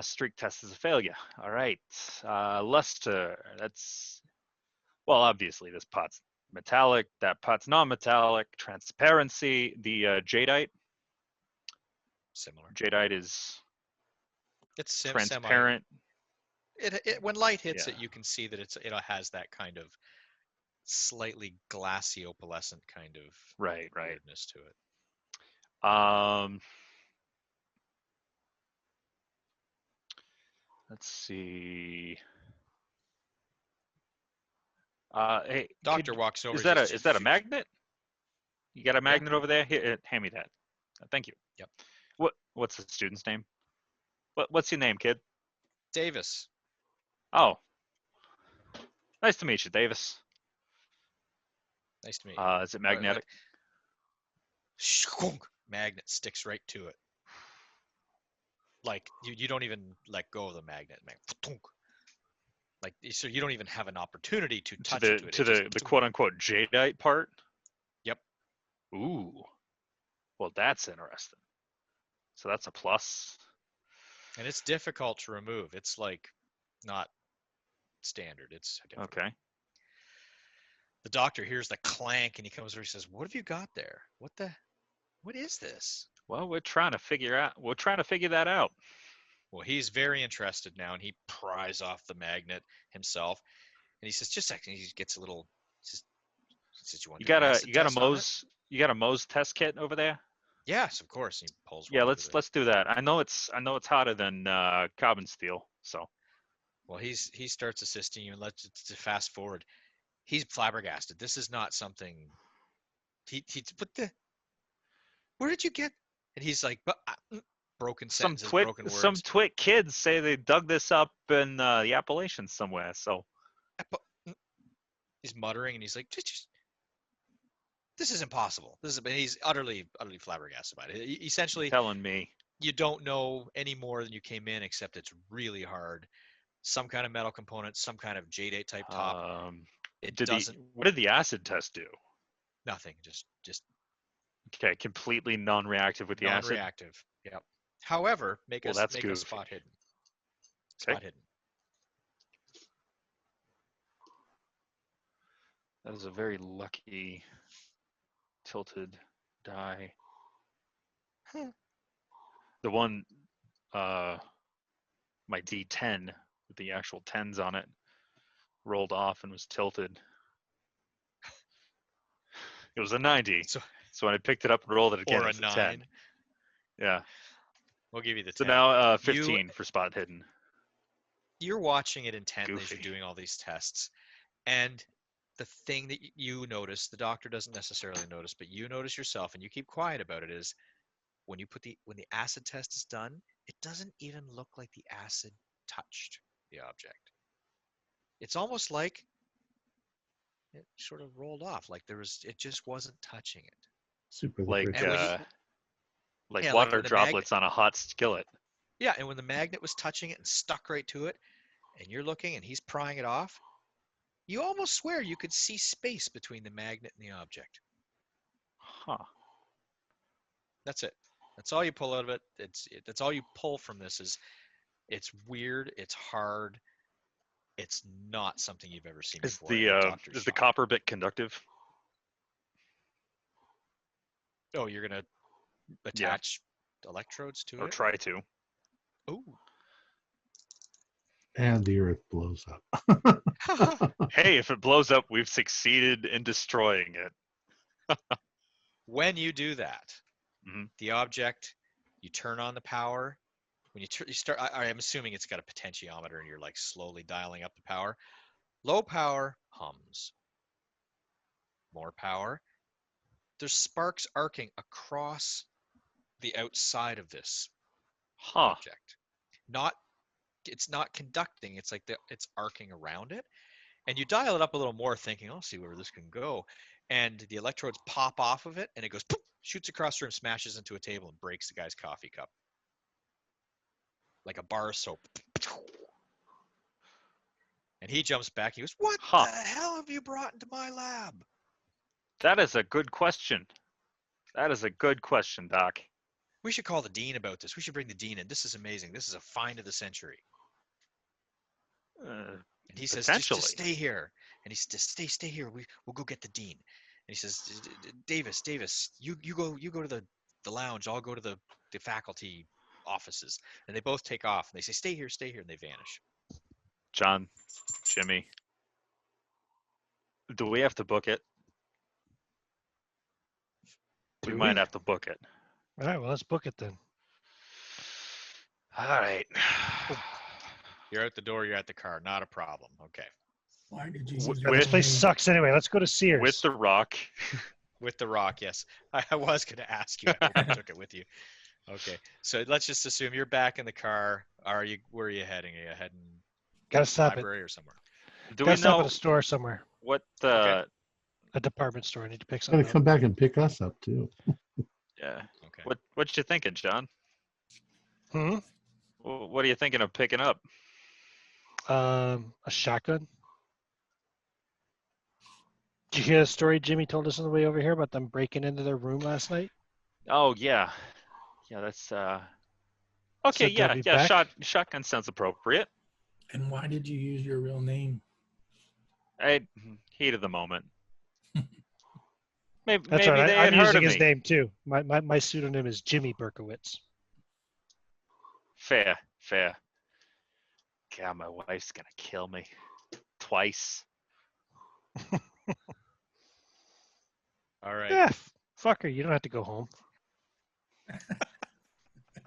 Streak test is a failure. All right. Luster. That's, well, obviously this pot's metallic. That pot's non-metallic. Transparency. The jadeite. Similar. Jadeite is It's semi. transparent. It when light hits Yeah. it, you can see that it has that kind of slightly glassy opalescent kind of Right. weirdness to it. Let's see. Hey, Doctor walks over. is he that says, is that a magnet? You got a magnet over there? Here, hand me that. Thank you. Yep. What's the student's name? What's your name, kid? Davis. Oh, nice to meet you, Davis. Nice to meet you. Is it magnetic? Magnet sticks right to it. Like you don't even let go of the magnet. Like, so you don't even have an opportunity to touch it. To the quote unquote jadeite part. Yep. Ooh. Well, that's interesting. So that's a plus. And it's difficult to remove. It's like not standard. It's difficult. Okay. The doctor hears the clank and he comes over. He says, "What have you got there? What is this?" Well, we're trying to figure that out. Well, he's very interested now, and he pries off the magnet himself, and he says, "Just a second." He gets a little. He says, You got a Mohs test kit over there? Yes, of course. He pulls. Yeah, let's do that. I know it's hotter than carbon steel. So. Well, he starts assisting you, and let's fast forward. He's flabbergasted. This is not something. Where did you get? And he's like, but broken sentences, broken words. Some twit kids say they dug this up in the Appalachians somewhere. So. He's muttering, and he's like, this is impossible. He's utterly flabbergasted by it. Essentially, telling me you don't know any more than you came in, except it's really hard. Some kind of metal component, some kind of jadeite type top. What did the acid test do? Nothing. Just okay. Completely non-reactive with the acid. Non-reactive. Yep. However, make a spot hidden. Spot hidden. That is a very lucky tilted die. The one, my D10 with the actual 10s on it rolled off and was tilted. It was a 90. So when I picked it up and rolled it again, or it was a 9. 10. Yeah. We'll give you the 10. So now 15 for spot hidden. You're watching it intently as Goofy. you're doing all these tests. And the thing that you notice, the doctor doesn't necessarily notice, but you notice yourself, and you keep quiet about it, is when the acid test is done, it doesn't even look like the acid touched the object. It's almost like it sort of rolled off, like it just wasn't touching it. Super like Yeah, water like droplets on a hot skillet. Yeah, and when the magnet was touching it and stuck right to it, and you're looking and he's prying it off, you almost swear you could see space between the magnet and the object. Huh. That's it. That's all you pull out of it. That's all you pull from this is it's weird, it's hard, it's not something you've ever seen before. Is the copper bit conductive? Oh, you're gonna attach electrodes to it? Or try to. Ooh. And the earth blows up. Hey, if it blows up, we've succeeded in destroying it. When you do that, Mhm. the object, you turn on the power. When you start, I'm assuming it's got a potentiometer and you're like slowly dialing up the power. Low power hums. More power. There's sparks arcing across the outside of this object. Not it's not conducting. It's like it's arcing around it. And you dial it up a little more, thinking, "I'll see where this can go." And the electrodes pop off of it, and it goes, poof, shoots across the room, smashes into a table, and breaks the guy's coffee cup like a bar of soap. And he jumps back. He goes, "What Huh. the hell have you brought into my lab?" That is a good question. That is a good question, Doc. We should call the dean about this. We should bring the dean in. This is amazing. This is a find of the century. And he says, just Potentially. stay here. And he says, stay here. We'll go get the dean. And he says, Davis, you go to the lounge. I'll go to the faculty offices. And they both take off. And they say, stay here. And they vanish. John, Jimmy, do we have to book it? Do We we? might have to book it. All right, well, let's book it then. All right. You're out the door. You're at the car. Not a problem. Okay. Why did you Wh- use Yeah, your this real place name? sucks anyway. Let's go to Sears. With the rock. With the rock, yes. I was going to ask you if you took it with you. Okay. So let's just assume you're back in the car. Where are you heading? Are you heading Gotta to the stop it. library or somewhere? Do Gotta we stop at know a store somewhere. what Okay. A department store. I need to pick He's gonna something come up. back and pick us up too. yeah. Okay. What you thinking, John? Hmm? What are you thinking of picking up? A shotgun. Did you hear the story Jimmy told us on the way over here about them breaking into their room last night? Oh yeah. Yeah, that's okay, Said they'll yeah, be yeah, back. shotgun sounds appropriate. And why did you use your real name? Heat of the moment. Maybe That's right. they had I'm heard using of his me. name too. My pseudonym is Jimmy Berkowitz. Fair. God, my wife's gonna kill me. Twice. All right. Yeah, fuck her. You don't have to go home.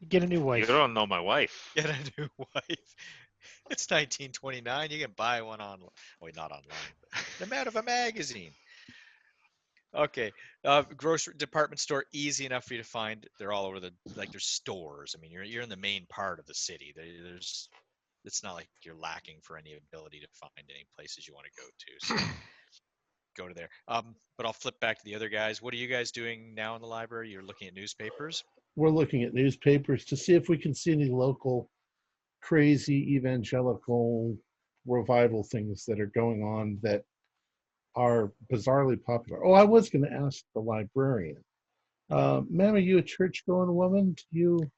Get a new You wife. don't know my wife. Get a new wife. It's 1929. You can buy one online. Wait, not online. But the out of a magazine. Okay. Grocery department store, easy enough for you to find. They're all over there's stores. I mean, you're in the main part of the city. It's not like you're lacking for any ability to find any places you want to go to. So go to there. But I'll flip back to the other guys. What are you guys doing now in the library? You're looking at newspapers? We're looking at newspapers to see if we can see any local crazy evangelical revival things that are going on that are bizarrely popular. Oh, I was going to ask the librarian. Ma'am, are you a church-going woman? Do you?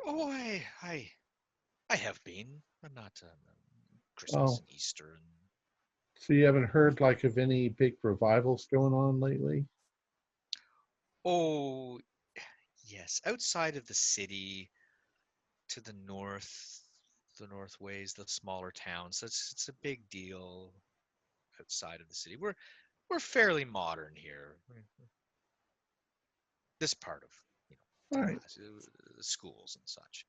Oh, I have been, but not Christmas and Easter and. So you haven't heard like of any big revivals going on lately? Oh, yes. Outside of the city, to the north ways, the smaller towns. It's a big deal outside of the city. We're fairly modern here. This part of All right. the schools and such.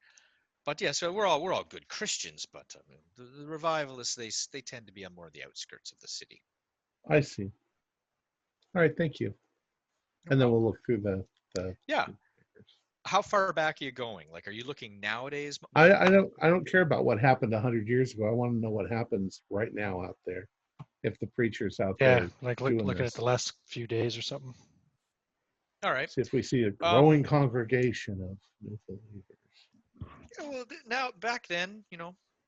But yeah, so we're all good Christians, but the revivalists they tend to be on more of the outskirts of the city. I see. All right, thank you. And then we'll look through the Yeah. How far back are you going? Like, are you looking nowadays? I don't care about what happened 100 years ago. I want to know what happens right now out there. If the preacher's out Yeah, there like doing looking this. at the last few days or something. All right. See if we see a growing congregation of new believers. Yeah, well, now back then,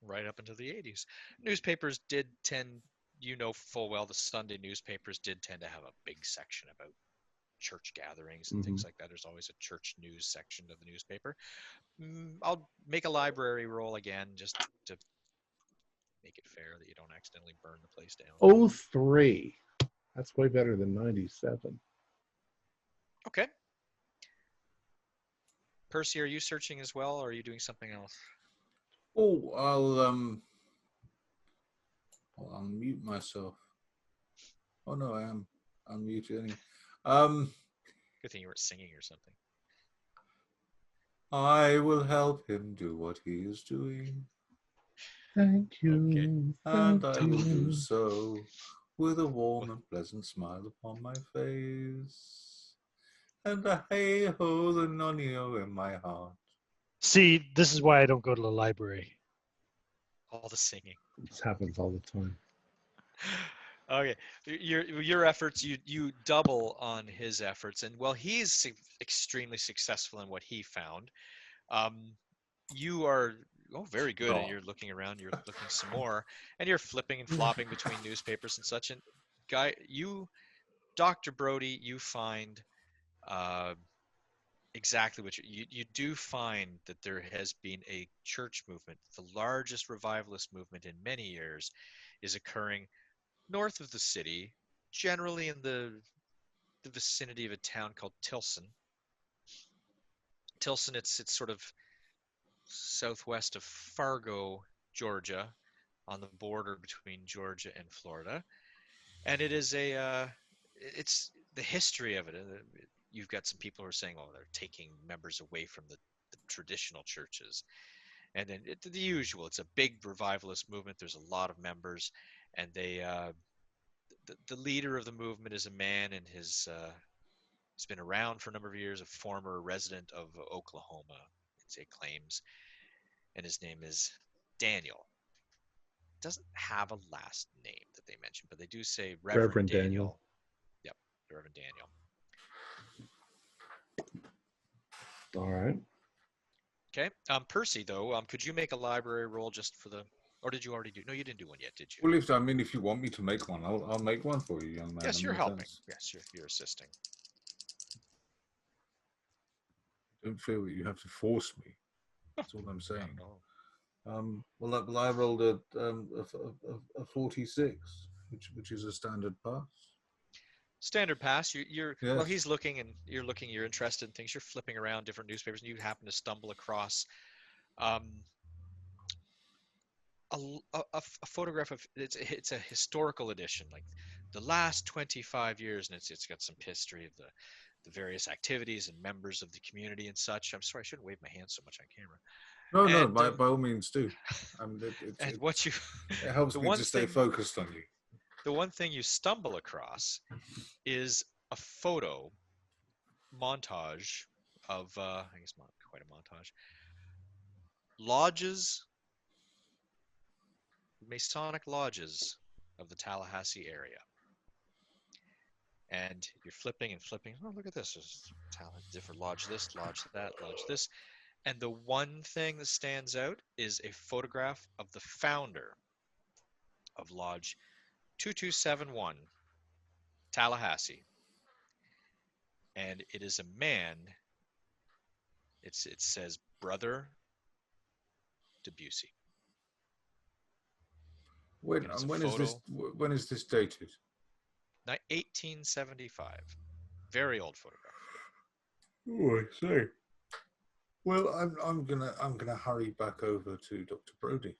right up until the 80s, newspapers did tend, full well, the Sunday newspapers did tend to have a big section about church gatherings and things like that. There's always a church news section of the newspaper. I'll make a library roll again just to make it fair that you don't accidentally burn the place down. 03. That's way better than 97. Okay. Percy, are you searching as well, or are you doing something else? Oh, I'll unmute myself. Oh no, I am unmuted. Good thing you weren't singing or something. I will help him do what he is doing, Thank you. Okay. and Thank I will do you. so with a warm and pleasant smile upon my face, and a hey ho the nonio in my heart. See, this is why I don't go to the library. All the singing. This happens all the time. Okay, your efforts, you double on his efforts, and well, he's extremely successful in what he found. You are very good, and Oh. you're looking around, you're looking some more, and you're flipping and flopping between newspapers and such. And Dr. Brody, you find exactly what you do find that there has been a church movement. The largest revivalist movement in many years is occurring north of the city, generally in the vicinity of a town called Tilson. Tilson, it's sort of southwest of Fargo, Georgia, on the border between Georgia and Florida, and it is it's the history of it. You've got some people who are saying, "Oh, they're taking members away from the traditional churches," and then the usual. It's a big revivalist movement. There's a lot of members, and the leader of the movement is a man, and he's been around for a number of years, a former resident of Oklahoma, it claims, and his name is Daniel. Doesn't have a last name that they mention, but they do say Reverend Daniel. Yep, Reverend Daniel. All right. Okay. Percy, though, could you make a library roll just for the, or did you already do? No, you didn't do one yet, did you? Well, if you want me to make one, I'll make one for you, young man. Yes, you're No helping. offense. Yes, you're assisting. Don't feel that you have to force me. That's all I'm saying. Oh. Well, I rolled a 46, which is a standard pass. Standard pass. You're Yes. Well, he's looking, and you're looking. You're interested in things. You're flipping around different newspapers, and you happen to stumble across a photograph of it's a historical edition, like the last 25 years, and it's got some history of the various activities and members of the community and such. I'm sorry, I shouldn't wave my hands so much on camera. No, And, by all means do. And what you It helps the me one to stay thing- focused on you. the one thing you stumble across is a photo montage of I guess not quite a montage, lodges, Masonic lodges of the Tallahassee area. And you're flipping and flipping. Oh, look at this. There's different lodge this, lodge that, lodge this. And the one thing that stands out is a photograph of the founder of Lodge 2271, Tallahassee. And it is a man. It says Brother Debussy. When And it's a when is this? photo. When is this dated? 1875. Very old photograph. Oh, I see. Well, I'm gonna hurry back over to Dr. Brody.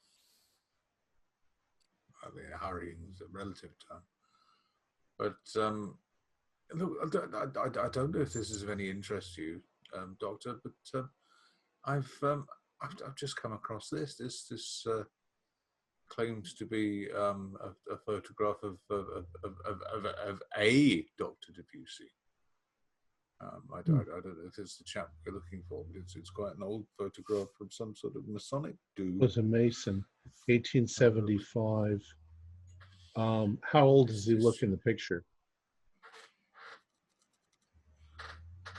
I mean, hurrying is a relative term, but look, I don't know if this is of any interest to you, Doctor, but I've just come across this. This claims to be a photograph of a Dr. Debussy. I don't know if it's the chap we're looking for, but it's quite an old photograph from some sort of Masonic dude. Was a Mason, 1875. How old does he look in the picture?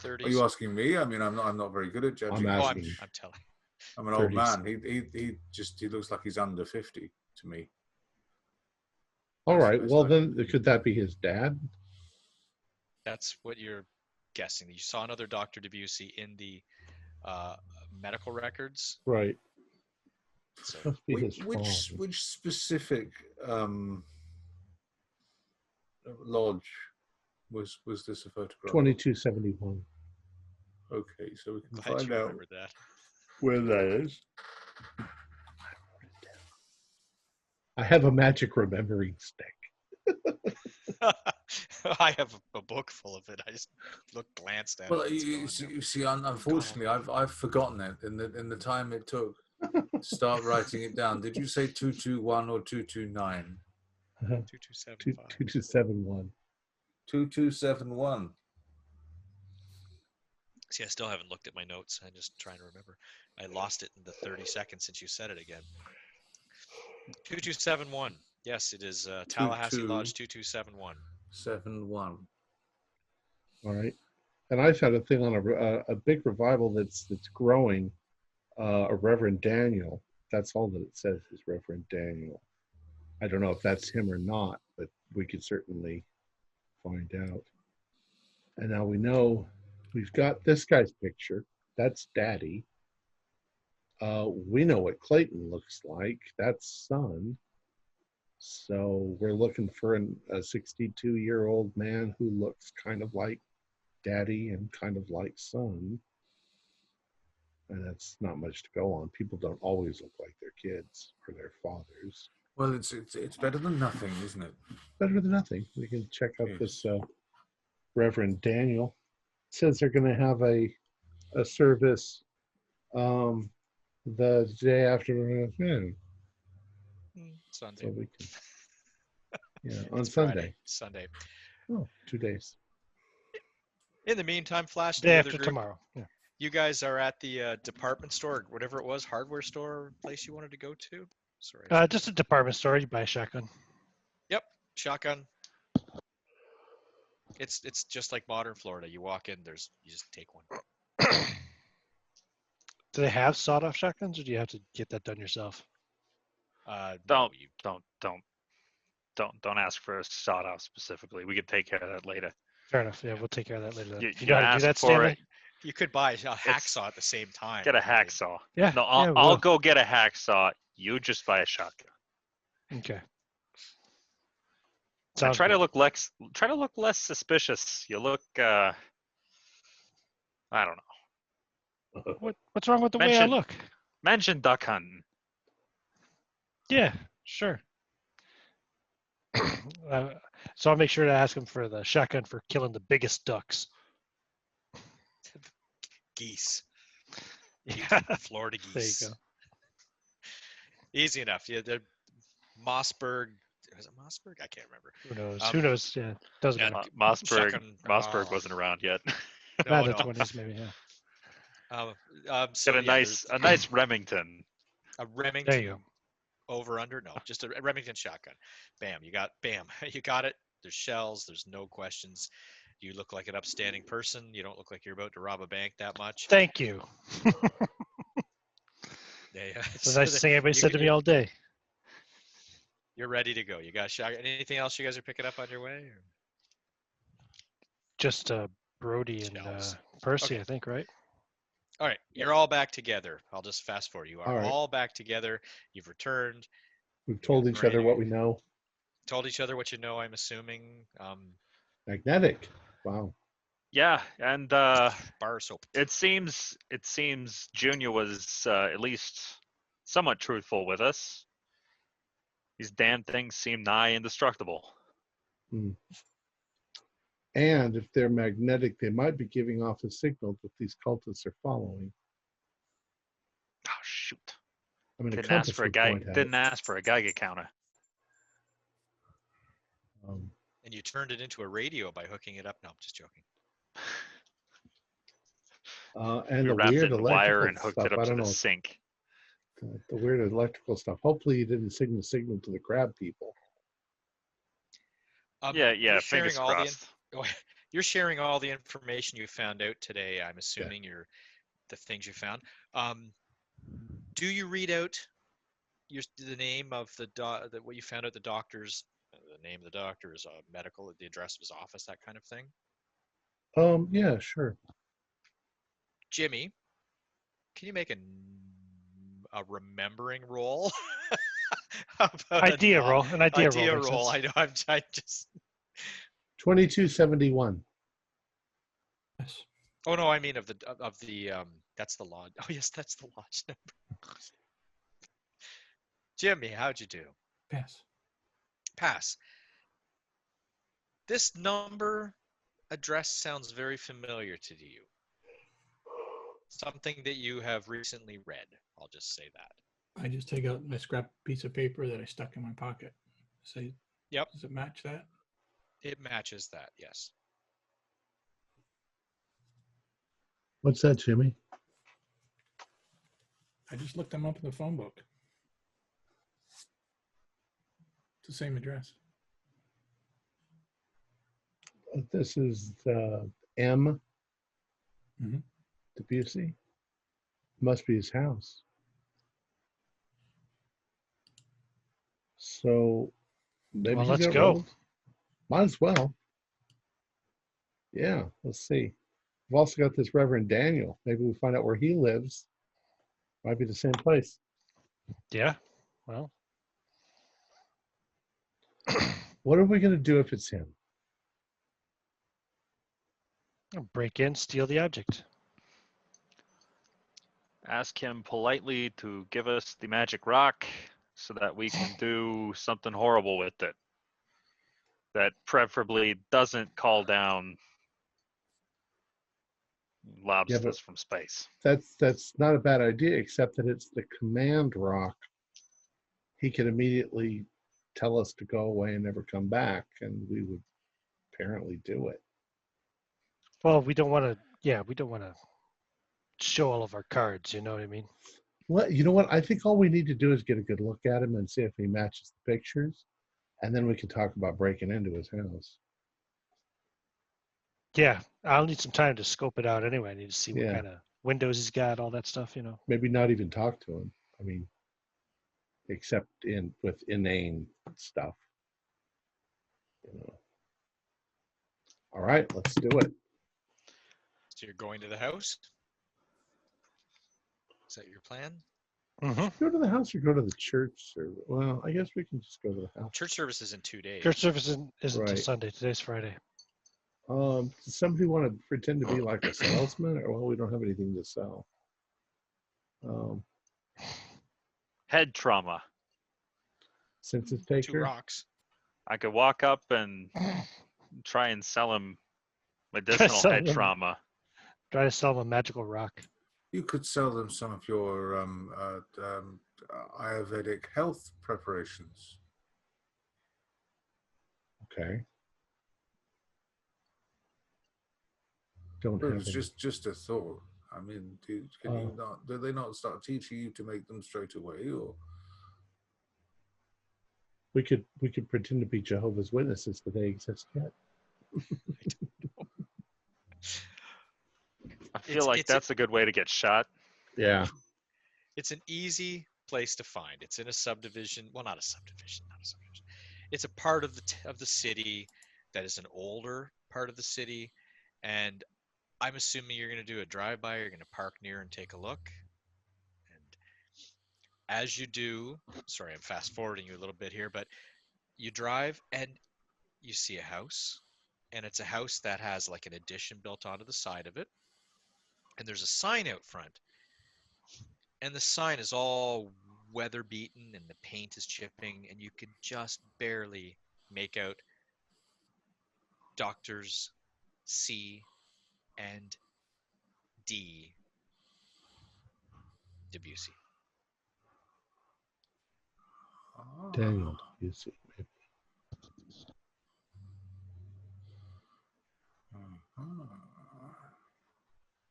30s. Are you asking me? I mean, I'm not very good at judging. I'm Oh, asking. I'm telling. I'm an old 30s. man. He looks like he's under 50 to me. All That's right. the best Well, I then can do. could that be his dad? That's what you're guessing. You saw another Dr. Debussy in the medical records. Right. So Must be his father. Which specific lodge was this a photograph? 2271. Okay, so we can glad find you out remembered that. where that is. I have a magic remembering stick. I have a book full of it. I just glanced at Well, it. It's you gone now. see, unfortunately, I've forgotten it in the time it took to start writing it down. Did you say 221 or 229? 2275. 2271. 2271. See, I still haven't looked at my notes. I'm just trying to remember. I lost it in the 30 seconds since you said it again. 2271. Yes, it is Tallahassee Lodge 2271. 7-1. All right. And I've had a thing on a big revival that's growing, a Reverend Daniel. That's all that it says is Reverend Daniel. I don't know if that's him or not, but we could certainly find out. And now we know we've got this guy's picture. That's Daddy. We know what Clayton looks like. That's Son. So we're looking for a 62-year-old man who looks kind of like Daddy and kind of like Son. And that's not much to go on. People don't always look like their kids or their fathers. Well, it's better than nothing, isn't it? Better than nothing. We can check out Yes. this Reverend Daniel. It says they're going to have a service the day after. Sunday. So we can, on It's Sunday. Friday, Sunday. Oh, 2 days. In the meantime, Flash, Day the other after group, tomorrow. Yeah. you guys are at the department store, whatever it was, hardware store place you wanted to go to. Sorry. Just a department store. You buy a shotgun. Yep, shotgun. It's just like modern Florida. You walk in, you just take one. Do they have sawed-off shotguns, or do you have to get that done yourself? No, Don't ask for a sawed-off specifically. We could take care of that later. Fair enough. Yeah, we'll take care of that later. Then. You You know how to do ask that, for Stanley? it. you could buy a hacksaw at the same time. Get a I mean, hacksaw. Yeah. No, yeah, I'll we'll. go get a hacksaw. You just buy a shotgun. Okay. And Sounds try to good. look less suspicious. You look I don't know. What's wrong with the way I Mention- look? Mention duck hunting. Yeah, sure. So I'll make sure to ask him for the shotgun for killing the biggest ducks. geese. Yeah. Florida There you geese. go. Easy enough. Yeah, the Mossberg. Was it Mossberg? I can't remember. Who knows? Um, Who knows? Yeah, doesn't yeah, matter. Mossberg shotgun- wasn't around yet. No, the no. 20s, maybe. Yeah. So Get a yeah, nice Remington. a Remington. There you go. Over under? No, just a Remington shotgun. Bam, you got it. There's shells. There's no questions. You look like an upstanding person. You don't look like you're about to rob a bank that much. Thank you. Yeah. It's the nicest thing anybody said to me all day. You're ready to go. You got shotgun. Anything else you guys are picking up on your way? Or? Just Brody and Shells. Percy, Okay. I think, right? All right, you're all back together. I'll just fast forward. You are All right. all back together. You've returned. We've told each other what we know. Told each other what you know. I'm assuming. Magnetic. Wow. Yeah, and Bar soap. it seems Junior was at least somewhat truthful with us. These damn things seem nigh indestructible. And if they're magnetic, they might be giving off a signal that these cultists are following. Oh shoot! I mean, Didn't ask for a Geiger counter. And you turned it into a radio by hooking it up. No, I'm just joking. And We the wrapped weird it in wire electrical and hooked stuff. it up I to don't the know. sink. The weird electrical stuff. Hopefully, you didn't signal to the crab people. Yeah, You're fingers sharing all crossed. You're sharing all the information you found out today. I'm assuming the things you found. Do you read out the name of what you found out? The doctor's the name of the doctor is medical, the address of his office, that kind of thing. Yeah, sure. Jimmy, can you make a remembering roll? How about An idea roll. makes roll. sense. I know. I just. 2271. Yes. Oh no, I mean of the that's the lodge. Oh yes, that's the lodge number. Jimmy, how'd you do? Pass. Pass. This number address sounds very familiar to you. Something that you have recently read. I'll just say that. I just take out my scrap piece of paper that I stuck in my pocket. Say, Yep. Does it match that? It matches that, yes. What's that, Jimmy? I just looked them up in the phone book. It's the same address. This is M. Mhm. Debussy. Must be his house. So maybe Well, he let's got go. rolled. Might as well. Yeah, let's see. We've also got this Reverend Daniel. Maybe we find out where he lives. Might be the same place. Yeah. Well, What are we going to do if it's him? break in, steal the object. Ask him politely to give us the magic rock so that we can do something horrible with it. That preferably doesn't call down lobsters from space. That's not a bad idea, except that it's the command rock. He could immediately tell us to go away and never come back, and we would apparently do it. Well, we don't want to. Yeah, we don't want to show all of our cards. You know what I mean? Well, you know what? I think all we need to do is get a good look at him and see if he matches the pictures, and then we can talk about breaking into his house. Yeah, I'll need some time to scope it out anyway. I need to see what Yeah. kind of windows he's got, all that stuff. You know. Maybe not even talk to him. I mean, except with inane stuff. You know. All right, let's do it. So you're going to the house? Is that your plan? Mm-hmm. Go to the house or go to the church? Or, well, I guess we can just go to the house. Church service is in 2 days. Church service isn't until Right. Sunday. Today's Friday. Does somebody want to pretend to be like a salesman? Or, well, we don't have anything to sell. Head trauma. Census 2 taker? rocks. I could walk up and try and sell him medicinal sell head him. trauma. Try to sell him a magical rock. You could sell them some of your Ayurvedic health preparations. Okay. Don't Well, have it's any. just a thought. I mean, do they not start teaching you to make them straight away, or We could pretend to be Jehovah's Witnesses, but they exist yet. I feel like that's a good way to get shot. Yeah. It's an easy place to find. It's in a subdivision. Well, not a subdivision. It's a part of the city that is an older part of the city, and I'm assuming you're going to do a drive-by. You're going to park near and take a look. And as you do, sorry, I'm fast-forwarding you a little bit here, but you drive and you see a house, and it's a house that has like an addition built onto the side of it, and there's a sign out front. And the sign is all weather beaten and the paint is chipping, and you can just barely make out Doctors C and D Debussy. Daniel, you see. Maybe.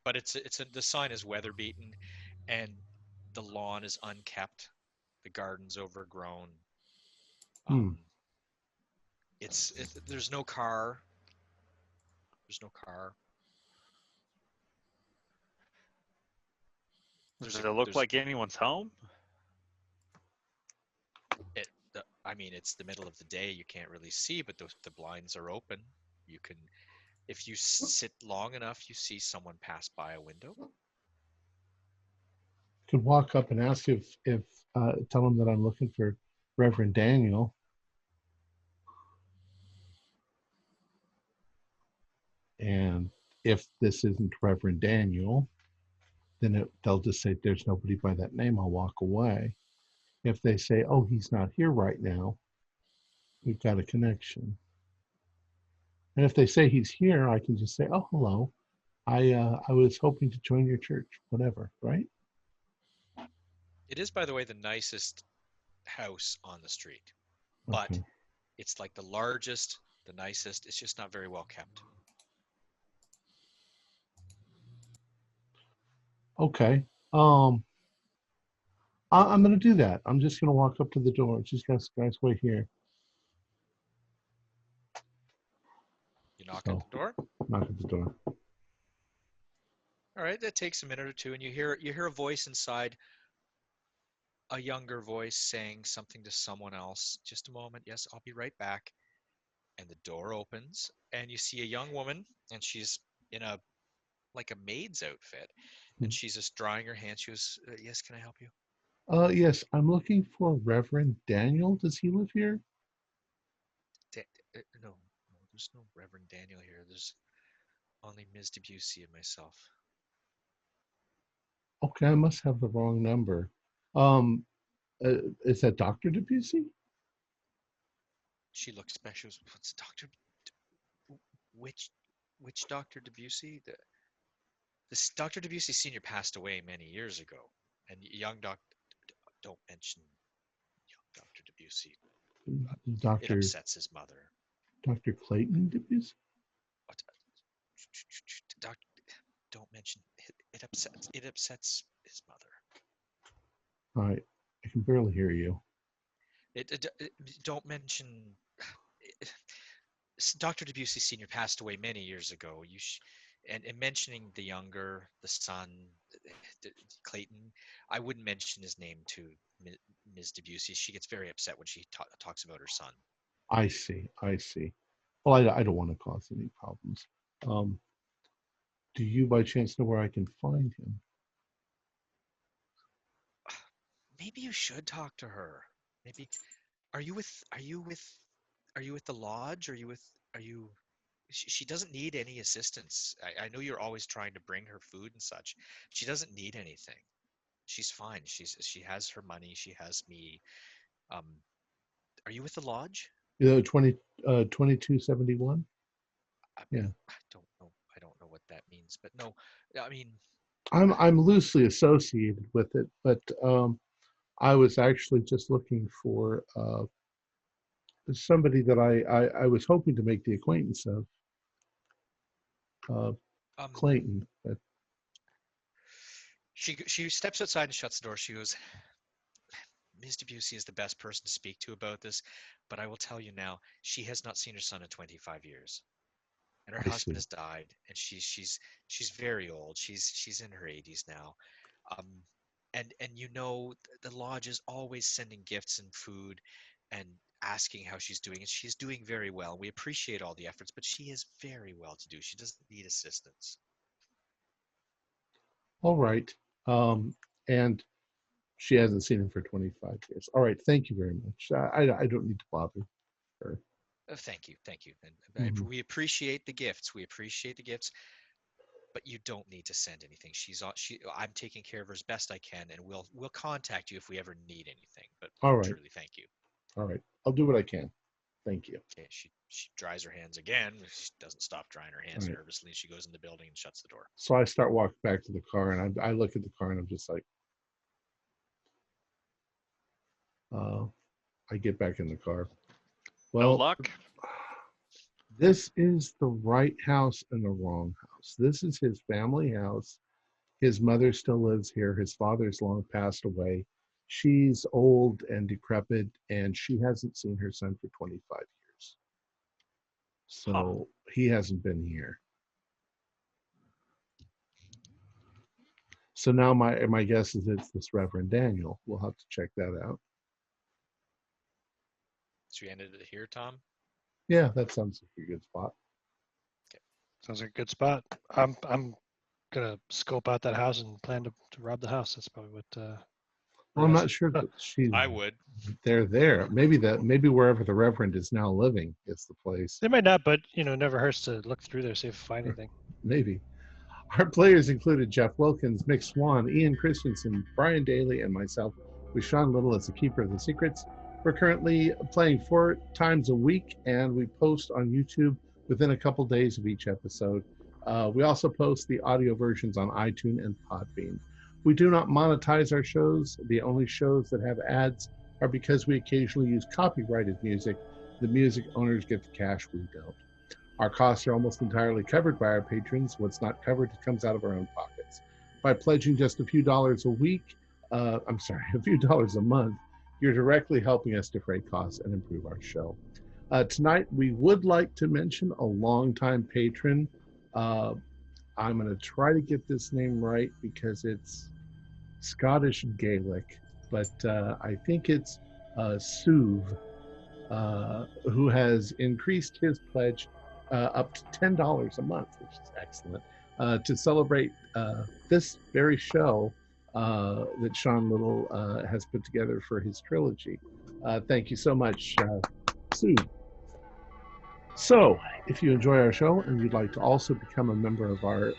But the sign is weather beaten, and the lawn is unkept, the garden's overgrown. There's no car. There's no car. Does it look like anyone's home? I mean, it's the middle of the day. You can't really see, but the blinds are open. You can, if you sit long enough, you see someone pass by a window. Could walk up and ask if tell him that I'm looking for Reverend Daniel. And if this isn't Reverend Daniel, then they'll just say there's nobody by that name. I'll walk away. If they say, oh, he's not here right now, we've got a connection. And if they say he's here, I can just say, oh, hello. I was hoping to join your church, whatever, right? It is, by the way, the nicest house on the street, but Okay. it's like the largest, the nicest. It's just not very well kept. Okay. I'm going to do that. I'm just going to walk up to the door. Just guys, wait here. Knock at the door. Knock at the door. All right, that takes a minute or two, and you hear a voice inside, a younger voice saying something to someone else. Just a moment. Yes, I'll be right back. And the door opens, and you see a young woman, and she's in a maid's outfit, and she's just drying her hands. She goes, "Yes, can I help you?" Yes, I'm looking for Reverend Daniel. Does he live here? No, there's no Reverend Daniel here. There's only Ms. Debussy and myself. Okay, I must have the wrong number. Is that Dr. Debussy? She looks back. She goes, "What's Doctor? Which Doctor Debussy? This Doctor Debussy Senior passed away many years ago, and young Doctor. Don't mention young Doctor Debussy. It Dr. upsets his mother. Dr. Clayton Debussy? What? Don't mention it. Upsets his mother. All right, I can barely hear you. Don't mention. Dr. Debussy Senior passed away many years ago. And mentioning the son, Clayton, I wouldn't mention his name to Ms. Debussy. She gets very upset when she talks about her son. I see. Well, I don't want to cause any problems. Do you by chance know where I can find him? Maybe you should talk to her. Maybe. Are you with the lodge? She doesn't need any assistance. I know you're always trying to bring her food and such. She doesn't need anything. She's fine. She has her money. She has me. Are you with the lodge? 2271? Yeah. I don't know what that means, but no, I mean. I'm loosely associated with it, but I was actually just looking for somebody that I was hoping to make the acquaintance of, Clayton. But she steps outside and shuts the door. She goes, "Ms. Debussy is the best person to speak to about this, but I will tell you now, she has not seen her son in 25 years. And her husband has died, and she's very old. She's in her 80s now. And the lodge is always sending gifts and food and asking how she's doing, and she's doing very well. We appreciate all the efforts, but she is very well to do. She doesn't need assistance." all right. And she hasn't seen him for 25 years. All right, thank you very much. I don't need to bother her. Thank you. And Mhm. we appreciate the gifts. But you don't need to send anything. I'm taking care of her as best I can, and we'll contact you if we ever need anything. But All right. truly, thank you. All right, I'll do what I can. Thank you. Okay, she dries her hands again. She doesn't stop drying her hands Right. nervously. She goes in the building and shuts the door. So I start walking back to the car, and I look at the car, and I'm just like, I get back in the car. Well, No luck. This is the right house and the wrong house. This is his family house. His mother still lives here. His father's long passed away. She's old and decrepit, and she hasn't seen her son for 25 years. So he hasn't been here. So now my guess is it's this Reverend Daniel. We'll have to check that out. So you ended it here, Tom? Yeah, that sounds like a good spot. Sounds like a good spot. I'm gonna scope out that house and plan to rob the house. That's probably what. Well, I'm not sure that I would. They're there. Maybe wherever the Reverend is now living is the place. They might not, but never hurts to look through there, see if you find anything. Maybe. Our players included Jeff Wilkins, Mick Swan, Ian Christensen, Brian Daly, and myself, with Sean Little as the Keeper of the Secrets. We're currently playing 4 times a week, and we post on YouTube within a couple days of each episode. We also post the audio versions on iTunes and Podbean. We do not monetize our shows. The only shows that have ads are because we occasionally use copyrighted music. The music owners get the cash, we don't. Our costs are almost entirely covered by our patrons. What's not covered comes out of our own pockets. By pledging just a few dollars a few dollars a month, you're directly helping us defray costs and improve our show. Tonight, we would like to mention a longtime patron. I'm going to try to get this name right because it's Scottish Gaelic, but I think it's Suv, who has increased his pledge up to $10 a month, which is excellent, to celebrate this very show that Sean Little has put together for his trilogy. Thank you so much, Suv. So, if you enjoy our show and you'd like to also become a member of our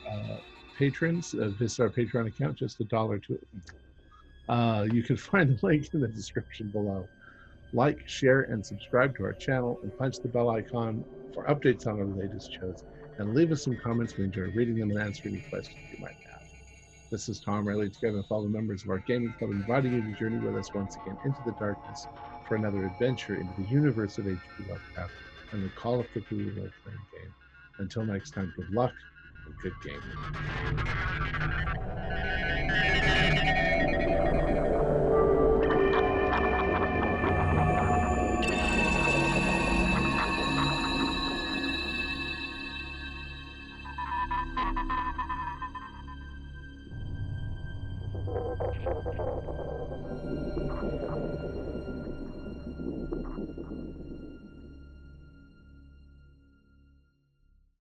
patrons, visit our Patreon account, just $1 to it. You can find the link in the description below. Like, share, and subscribe to our channel, and punch the bell icon for updates on our latest shows. And leave us some comments. We enjoy reading them and answering any questions you might have. This is Tom Rayleigh, together with all the members of our gaming club, inviting you to journey with us once again into the darkness for another adventure into the universe of H.P. Lovecraft and the Call of Cthulhu role-playing game. Until next time, good luck and good gaming.